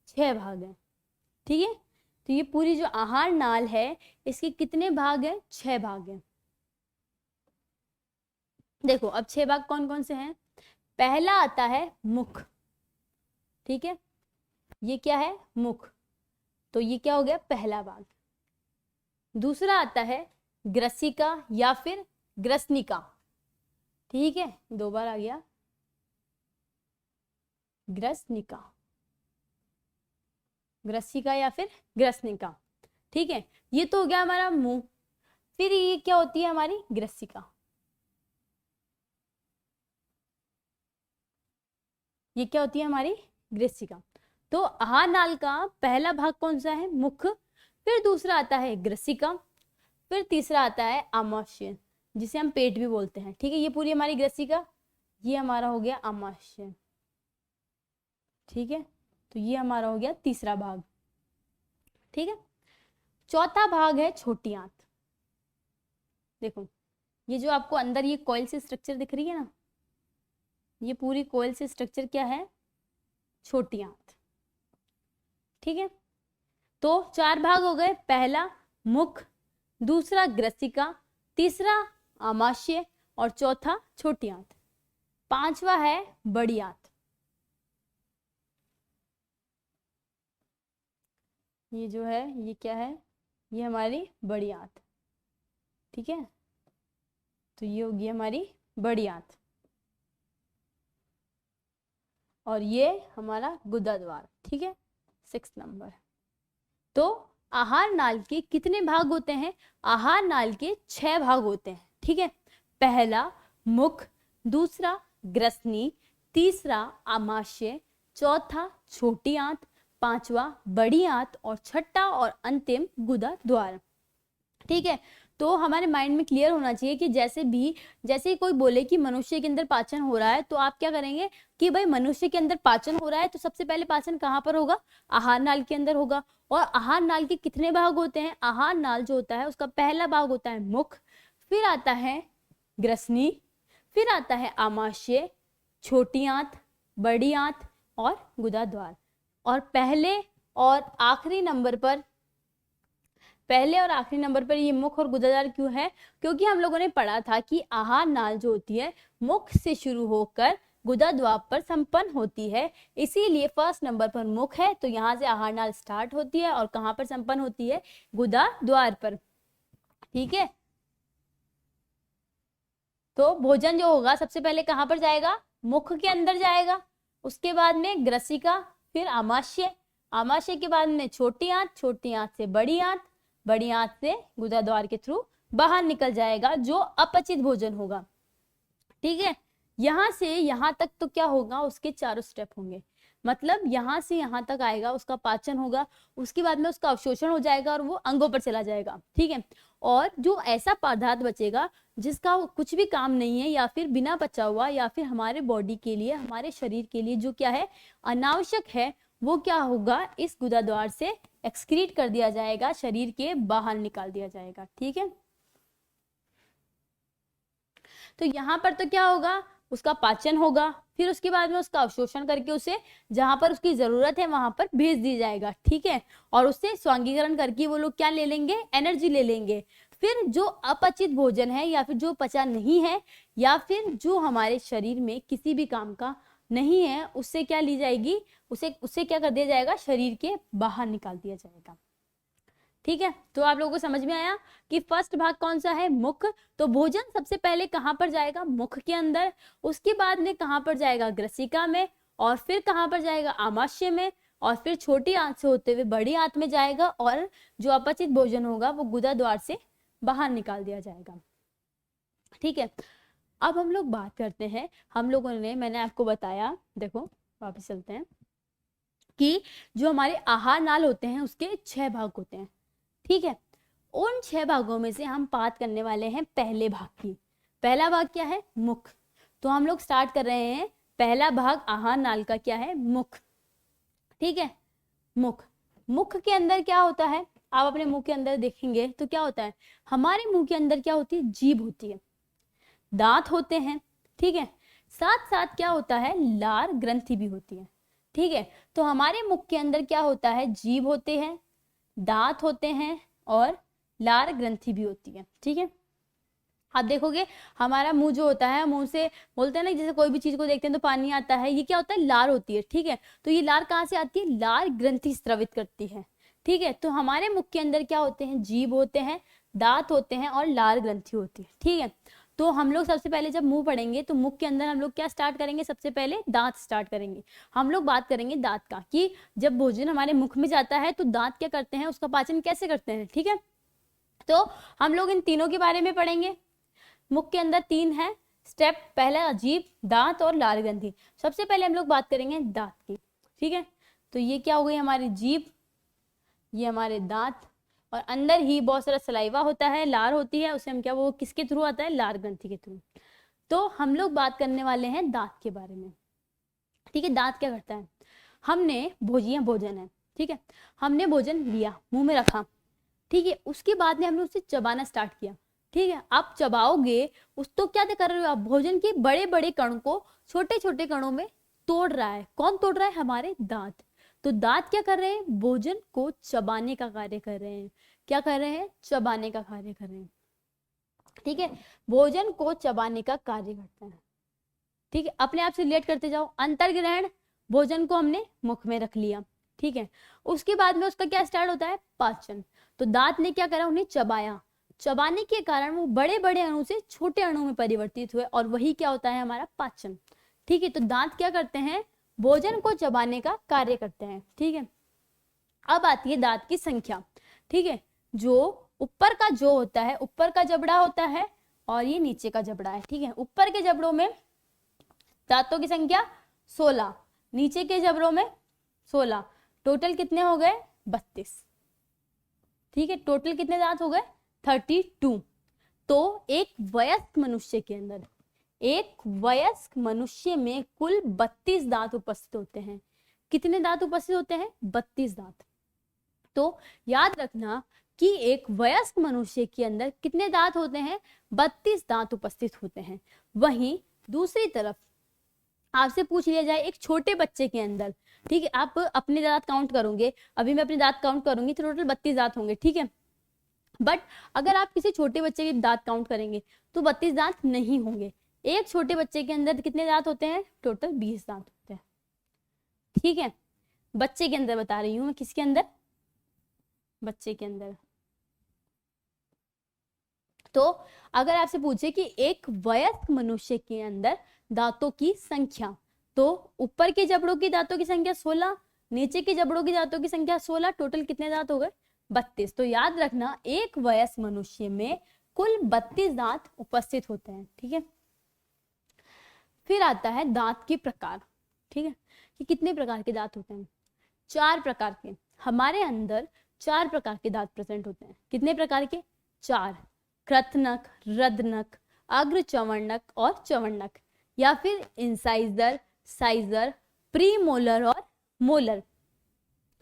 6 भाग है। ठीक है, तो ये पूरी जो आहार नाल है इसके कितने भाग है, 6 भाग है। देखो अब 6 भाग कौन कौन से हैं, पहला आता है मुख। ठीक है, ये क्या है, मुख, तो ये क्या हो गया, पहला भाग। दूसरा आता है ग्रसिका या फिर ग्रसनिका। ठीक है, 2 बार आ गया, ग्रसनिका, ग्रसिका या फिर ग्रसनिका। ठीक है, ये तो हो गया हमारा मुंह। फिर ये क्या होती है, हमारी ग्रसिका। ये क्या होती है, हमारी ग्रसिका। तो आहार नाल का पहला भाग कौन सा है, मुख, फिर दूसरा आता है ग्रसिका, फिर तीसरा आता है आमाशय, जिसे हम पेट भी बोलते हैं। ठीक है, ये पूरी हमारी ग्रसिका, ये हमारा हो गया आमाशय। ठीक है, तो ये हमारा हो गया तीसरा भाग। ठीक है, चौथा भाग है छोटी आंत। देखो ये जो आपको अंदर ये कॉइल से स्ट्रक्चर दिख रही है ना, ये पूरी कॉइल से स्ट्रक्चर क्या है, छोटी आंत। ठीक है, तो 4 भाग हो गए, पहला मुख, दूसरा ग्रसिका, तीसरा आमाशय और चौथा छोटी आंत। पांचवा है बड़ी आंत। ये जो है ये क्या है, ये हमारी बड़ी आंत, ठीक है। तो ये होगी हमारी बड़ी आंत और ये हमारा गुदा द्वार, ठीक है। 6 नंबर। तो आहार नाल के कितने भाग होते हैं? आहार नाल के 6 भाग होते हैं, ठीक है। पहला मुख, दूसरा ग्रसनी, तीसरा आमाशय, चौथा छोटी आंत, पांचवा बड़ी आंत और छठा और अंतिम गुदा द्वार, ठीक है। तो हमारे माइंड में क्लियर होना चाहिए कि जैसे ही कोई बोले कि मनुष्य के अंदर पाचन हो रहा है, तो आप क्या करेंगे कि भाई मनुष्य के अंदर पाचन हो रहा है तो सबसे पहले पाचन कहाँ पर होगा? आहार नाल के अंदर होगा। और आहार नाल के कितने भाग होते हैं? आहार नाल जो होता है उसका पहला भाग होता है मुख, फिर आता है ग्रसनी, फिर आता है आमाशय, छोटी आंत, बड़ी आंत और गुदा द्वार। और पहले और आखिरी नंबर पर ये मुख और गुदाद्वार क्यों है? क्योंकि हम लोगों ने पढ़ा था कि आहार नाल जो होती है मुख से शुरू होकर गुदाद्वार पर संपन्न होती है, इसीलिए फर्स्ट नंबर पर मुख है, तो यहाँ से आहार नाल स्टार्ट होती है और कहाँ पर संपन्न होती है? गुदाद्वार पर, ठीक है। तो भोजन जो होगा सबसे पहले कहाँ पर जाएगा? मुख के अंदर जाएगा, उसके बाद में ग्रसिका, फिर आमाशय, आमाशय के बाद में छोटी आंत, छोटी आंत से बड़ी आंत, बड़ी आंत से गुदाद्वार के थ्रू बाहर निकल जाएगा जो अपचित भोजन होगा, ठीक है। यहां से यहां तक तो क्या होगा? उसके चारों स्टेप होंगे, मतलब यहां से यहां तक आएगा, उसका पाचन होगा, उसके बाद में उसका अवशोषण हो जाएगा और वो अंगों पर चला जाएगा, ठीक है। और जो ऐसा पदार्थ बचेगा जिसका कुछ भी काम नहीं है या फिर बिना पचा हुआ या फिर हमारे बॉडी के लिए, हमारे शरीर के लिए जो क्या है अनावश्यक है, वो क्या होगा? इस गुदाद्वार से एक्सक्रीट कर दिया जाएगा, शरीर के बाहर निकाल दिया जाएगा, ठीक है। तो यहाँ पर तो क्या होगा? उसका पाचन होगा, फिर उसके बाद में उसका अवशोषण करके उसे जहां पर उसकी जरूरत है वहां पर भेज दी जाएगा, ठीक है। और उससे स्वांगीकरण करके वो लोग क्या ले लेंगे? एनर्जी ले लेंगे। फिर जो अपचित भोजन है या फिर जो पचा नहीं है या फिर जो हमारे शरीर में किसी भी काम का नहीं है, उससे क्या ली जाएगी? उसे क्या कर दिया जाएगा? शरीर के बाहर निकाल दिया जाएगा, ठीक है। तो आप लोगों को समझ में आया कि फर्स्ट भाग कौन सा है? मुख। तो भोजन सबसे पहले कहां पर जाएगा? मुख के अंदर, उसके बाद में कहां पर जाएगा? ग्रसिका में, और फिर कहां पर जाएगा? आमाशय में, और फिर छोटी आंत से होते हुए बड़ी आंत में जाएगा, और जो अपचित भोजन होगा वो गुदाद्वार से बाहर निकाल दिया जाएगा, ठीक है। अब हम लोग बात करते हैं, हम लोगों ने, मैंने आपको बताया, देखो वापस चलते हैं, कि जो हमारे आहार नाल होते हैं उसके 6 भाग होते हैं, ठीक है। उन 6 भागों में से हम बात करने वाले हैं पहले भाग की। पहला भाग क्या है? मुख। तो हम लोग स्टार्ट कर रहे हैं, पहला भाग आहार नाल का क्या है? मुख, ठीक है। मुख, मुख के अंदर क्या होता है? आप अपने मुंह के अंदर देखेंगे तो क्या होता है? हमारे मुंह के अंदर क्या होती है? जीभ होती है, दांत होते हैं, ठीक है। साथ साथ क्या होता है? लार ग्रंथि भी होती है, ठीक है। तो हमारे मुख के अंदर क्या होता है? जीभ होते हैं, दांत होते हैं और लार ग्रंथि भी होती है, ठीक है। आप देखोगे हमारा मुंह जो होता है, मुंह से बोलते हैं ना, जैसे कोई भी चीज को देखते हैं तो पानी आता है, ये क्या होता है? लार होती है, ठीक है। तो ये लार कहाँ से आती है? लार ग्रंथि स्रावित करती है, ठीक है। तो हमारे मुख के अंदर क्या होते हैं? जीभ होते हैं, दांत होते हैं और लार ग्रंथि होती है, ठीक है। तो हम लोग सबसे पहले जब मुंह पढ़ेंगे तो मुख के अंदर हम लोग क्या स्टार्ट करेंगे? सबसे पहले दांत स्टार्ट करेंगे। हम लोग बात करेंगे दांत का, कि जब भोजन हमारे मुख में जाता है तो दांत क्या करते हैं? उसका पाचन कैसे करते हैं, ठीक है। तो हम लोग इन तीनों के बारे में पढ़ेंगे। मुख के अंदर 3 है स्टेप, पहला जीभ, दांत और लार ग्रंथि। सबसे पहले हम लोग बात करेंगे दांत की, ठीक है। तो ये क्या हो गई? हमारी जीभ, ये हमारे दांत, और अंदर ही बहुत सारा सलाइवा होता है, लार होती है, उसे हम क्या, वो किसके थ्रू आता है? लार ग्रंथि के थ्रू। तो हम लोग बात करने वाले हैं दांत के बारे में, ठीक है। दांत क्या करता है? हमने भोजन है, ठीक है, हमने भोजन लिया, मुंह में रखा, ठीक है। उसके बाद में हमने उसे चबाना स्टार्ट किया, ठीक है। आप चबाओगे उस, तो क्या कर रहे हो आप? भोजन के बड़े बड़े कण को छोटे छोटे कणों में तोड़ रहा है। कौन तोड़ रहा है? हमारे दांत। तो दांत क्या कर रहे हैं? भोजन को चबाने का कार्य कर रहे हैं। क्या कर रहे हैं? चबाने का कार्य कर रहे हैं, ठीक है। भोजन को चबाने का कार्य करते हैं। ठीक है, अपने आप से रिलेट करते जाओ। अंतर्ग्रहण, भोजन को हमने मुख में रख लिया, ठीक है, उसके बाद में उसका क्या स्टार्ट होता है, पाचन। तो दांत ने क्या करा, उन्हें चबाया, चबाने के कारण वो बड़े बड़े अणु से छोटे अणु में परिवर्तित हुए और वही क्या होता है हमारा पाचन। ठीक है, तो दांत क्या करते हैं, भोजन को चबाने का कार्य करते हैं। ठीक है, अब आती है दांत की संख्या। ठीक है, जो ऊपर का जो होता है, ऊपर का जबड़ा होता है और ये नीचे का जबड़ा है। ठीक है, ऊपर के जबड़ों में दांतों की संख्या 16, नीचे के जबड़ों में 16, टोटल कितने हो गए, 32। ठीक है, टोटल कितने दांत हो गए, 32। तो एक वयस्क मनुष्य के अंदर, एक वयस्क मनुष्य में कुल 32 दांत उपस्थित होते हैं। कितने दांत उपस्थित होते हैं, 32 दांत। तो याद रखना कि एक वयस्क मनुष्य के अंदर कितने दांत होते हैं, 32 दांत उपस्थित होते हैं। वहीं दूसरी तरफ आपसे पूछ लिया जाए एक छोटे बच्चे के अंदर, ठीक है, आप अपने दांत काउंट करोगे, अभी मैं अपने दांत काउंट करूंगी तो टोटल 32 दांत होंगे। ठीक है, बट अगर आप किसी छोटे बच्चे के दांत काउंट करेंगे तो 32 दांत नहीं होंगे। एक छोटे बच्चे के अंदर कितने दांत होते हैं, टोटल 20 दांत होते हैं। ठीक है, बच्चे के अंदर बता रही हूं मैं, किसके अंदर, बच्चे के अंदर। तो अगर आपसे पूछे कि एक वयस्क मनुष्य के अंदर दांतों की संख्या, तो ऊपर के जबड़ों की दांतों की संख्या 16, नीचे के जबड़ों की दांतों की संख्या 16, टोटल कितने दांत हो गए, 32। तो याद रखना एक वयस्क मनुष्य में कुल 32 दांत उपस्थित होते हैं। ठीक है, फिर आता है दांत के प्रकार। ठीक है, कि कितने प्रकार के दांत होते हैं, 4 प्रकार के। हमारे अंदर 4 प्रकार के दांत प्रेजेंट होते हैं। कितने प्रकार के, 4, कृतनक, रदनक, अग्र चवर्णक और चवर्णक, या फिर इंसाइजर, साइजर, प्रीमोलर और मोलर।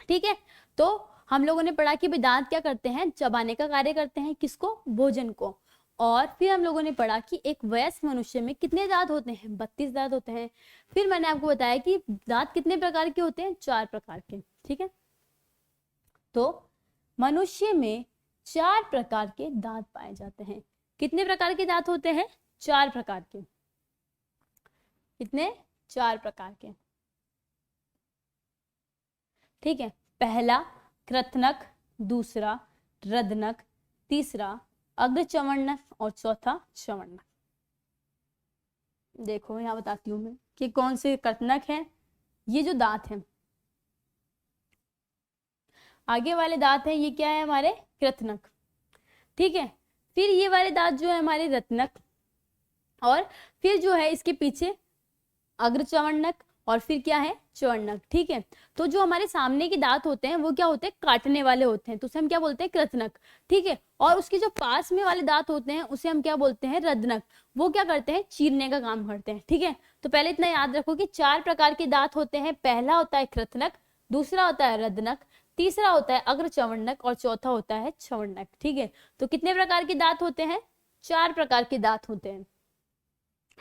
ठीक है, तो हम लोगों ने पढ़ा कि दांत क्या करते हैं, चबाने का कार्य करते हैं, किसको, भोजन को। और फिर हम लोगों ने पढ़ा कि एक वयस्क मनुष्य में कितने दांत होते हैं, 32 दांत होते हैं। फिर मैंने आपको बताया कि दांत कितने प्रकार के होते हैं, 4 प्रकार के। ठीक है, तो मनुष्य में 4 प्रकार के दांत पाए जाते हैं। कितने प्रकार के दांत होते हैं, 4 प्रकार के। कितने, 4 प्रकार के। ठीक है, पहला कृतनक, दूसरा रदनक, तीसरा अग्र चवर्णक और चौथा चवर्णक। देखो यहां बताती हूं मैं कि कौन से कृतनक हैं। ये जो दांत हैं, आगे वाले दांत हैं, ये क्या है हमारे कृतनक। ठीक है, फिर ये वाले दांत जो है हमारे रत्नक, और फिर जो है इसके पीछे अग्र चवर्णक और फिर क्या है, चवर्णक। ठीक है, तो जो हमारे सामने के दांत होते हैं वो क्या होते हैं, काटने वाले होते हैं, तो उसे हम क्या बोलते हैं, कृतनक। ठीक है, और उसके जो पास में वाले दांत होते हैं उसे हम क्या बोलते हैं, रदनक। वो क्या करते हैं, चीरने का काम करते हैं। ठीक है, तो पहले इतना याद रखो कि 4 प्रकार के दांत होते हैं। पहला होता है कृतनक, दूसरा होता है रदनक, तीसरा होता है अग्र चवर्णक और चौथा होता है चवर्णक। ठीक है, तो कितने प्रकार के दांत होते हैं, 4 प्रकार के दांत होते हैं।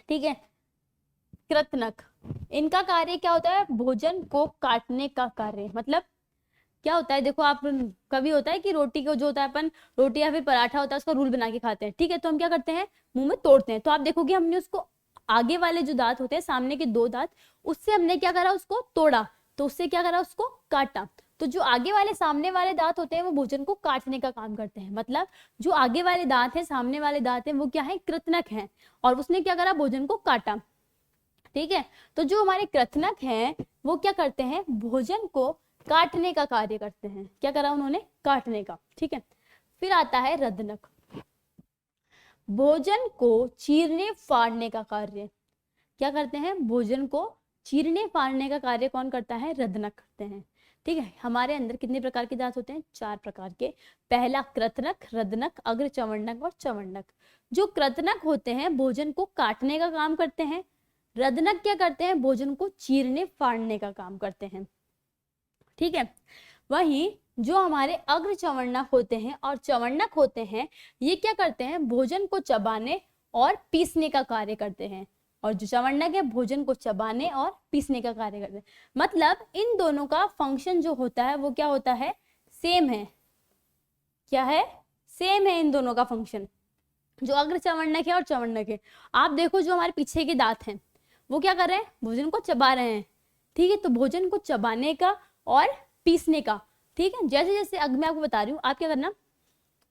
ठीक है, कृतनक, इनका कार्य क्या होता है, भोजन को काटने का कार्य। मतलब क्या होता है, देखो आप, कभी होता है कि रोटी को जो होता है, अपन रोटी या फिर पराठा होता है उसका रूल बना के खाते हैं। ठीक है, तो हम क्या करते हैं, मुंह में तोड़ते हैं। तो आप देखोगे हमने उसको, आगे वाले जो दांत होते हैं, सामने के 2 दांत, उससे हमने क्या करा, उसको तोड़ा, तो उससे क्या करा, उसको काटा। तो जो आगे वाले सामने वाले दांत होते हैं वो भोजन को काटने का काम करते हैं। मतलब जो आगे वाले दांत हैं, सामने वाले दांत हैं, वो क्या है, कृतनक है, और उसने क्या करा, भोजन को काटा। ठीक है, तो जो हमारे कृतनक हैं वो क्या करते हैं, भोजन को काटने का कार्य करते हैं। क्या करा उन्होंने, काटने का। ठीक है, फिर आता है रदनक, भोजन को चीरने फाड़ने का कार्य। क्या करते हैं, भोजन को चीरने फाड़ने का कार्य कौन करता है, रदनक करते हैं। ठीक है, हमारे अंदर कितने प्रकार के दांत होते हैं, 4 प्रकार के। पहला कृतनक, रदनक, अग्र चवर्णक और चवर्णक। जो कृतनक होते हैं भोजन को काटने का काम करते हैं, रदनक क्या करते हैं, भोजन को चीरने फाड़ने का काम करते हैं। ठीक है, वहीं जो हमारे अग्र चवर्णक होते हैं और चवर्णक होते हैं, ये क्या करते हैं, भोजन को चबाने और पीसने का कार्य करते हैं। और जो चवर्णक है, भोजन को चबाने और पीसने का कार्य करते हैं। मतलब इन दोनों का फंक्शन जो होता है वो क्या होता है, सेम है। क्या है, सेम है इन दोनों का फंक्शन, जो अग्र चवर्णक है और चवर्णक है। आप देखो जो हमारे पीछे के दांत हैं वो क्या कर रहे हैं, भोजन को चबा रहे हैं। ठीक है, तो भोजन को चबाने का और पीसने का, ठीक है, जैसे जैसे अब मैं आपको बता रही हूँ, आप क्या करना,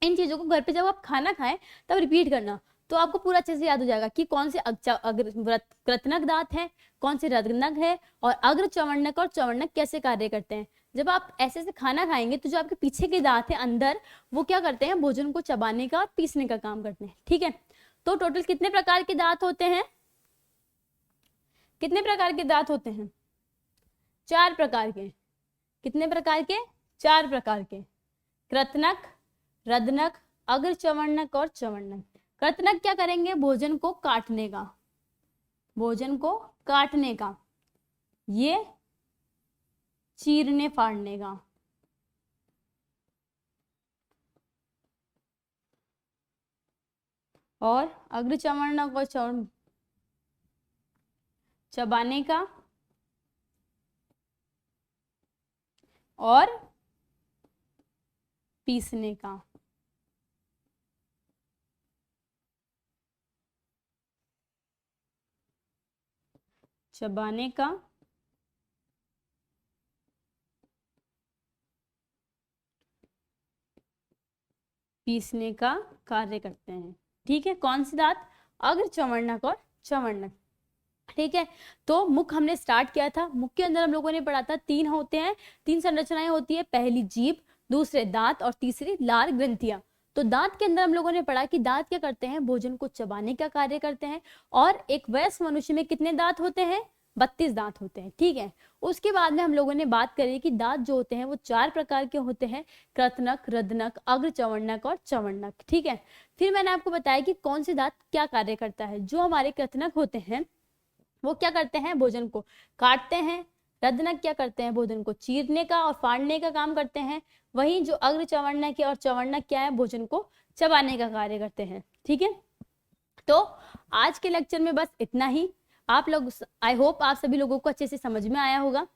इन चीजों को घर पे जब आप खाना खाएं तब रिपीट करना, तो आपको पूरा अच्छे से याद हो जाएगा कि कौन से कृतनक दांत है, कौन से रदनक है, और अग्र चवर्णक और चवर्णक कैसे कार्य करते हैं। जब आप ऐसे से खाना खाएंगे तो जो आपके पीछे के दांत है अंदर, वो क्या करते हैं, भोजन को चबाने का और पीसने का काम करते हैं। ठीक है, तो टोटल कितने प्रकार के दांत होते हैं, कितने प्रकार के दांत होते हैं, 4 प्रकार के। कितने प्रकार के, 4 प्रकार के। कृतनक, रदनक, अग्र चवर्णक और चवर्णक। कृतनक क्या करेंगे, भोजन को काटने का, भोजन को काटने का, ये चीरने फाड़ने का। और अग्र चवर्णक और चबाने का और पीसने का। चबाने का, पीसने का कार्य करते हैं। ठीक है, कौन सी दांत, अग्र चवर्णक और चवर्णक। ठीक है, तो मुख हमने स्टार्ट किया था। मुख के अंदर हम लोगों ने पढ़ा था 3 होते हैं, 3 संरचनाएं होती है, पहली जीभ, दूसरे दांत और तीसरी लार ग्रंथियां। तो दांत के अंदर हम लोगों ने पढ़ा कि दांत क्या करते हैं, भोजन को चबाने का कार्य करते हैं। और एक वयस्क मनुष्य में कितने दांत होते हैं, 32 दांत होते हैं। ठीक है, उसके बाद में हम लोगों ने बात करी कि दांत जो होते हैं वो 4 प्रकार के होते हैं, कृतनक, रदनक, अग्र चवर्णक और चवर्णक। ठीक है, फिर मैंने आपको बताया कि कौन से दांत क्या कार्य करता है। जो हमारे कृतनक होते हैं वो क्या करते हैं, भोजन को काटते हैं। रदनक क्या करते हैं, भोजन को चीरने का और फाड़ने का काम करते हैं। वहीं जो अग्र चवर्णक और चवर्णक क्या है, भोजन को चबाने का कार्य करते हैं। ठीक है, तो आज के लेक्चर में बस इतना ही। आप लोग, आई होप आप सभी लोगों को अच्छे से समझ में आया होगा।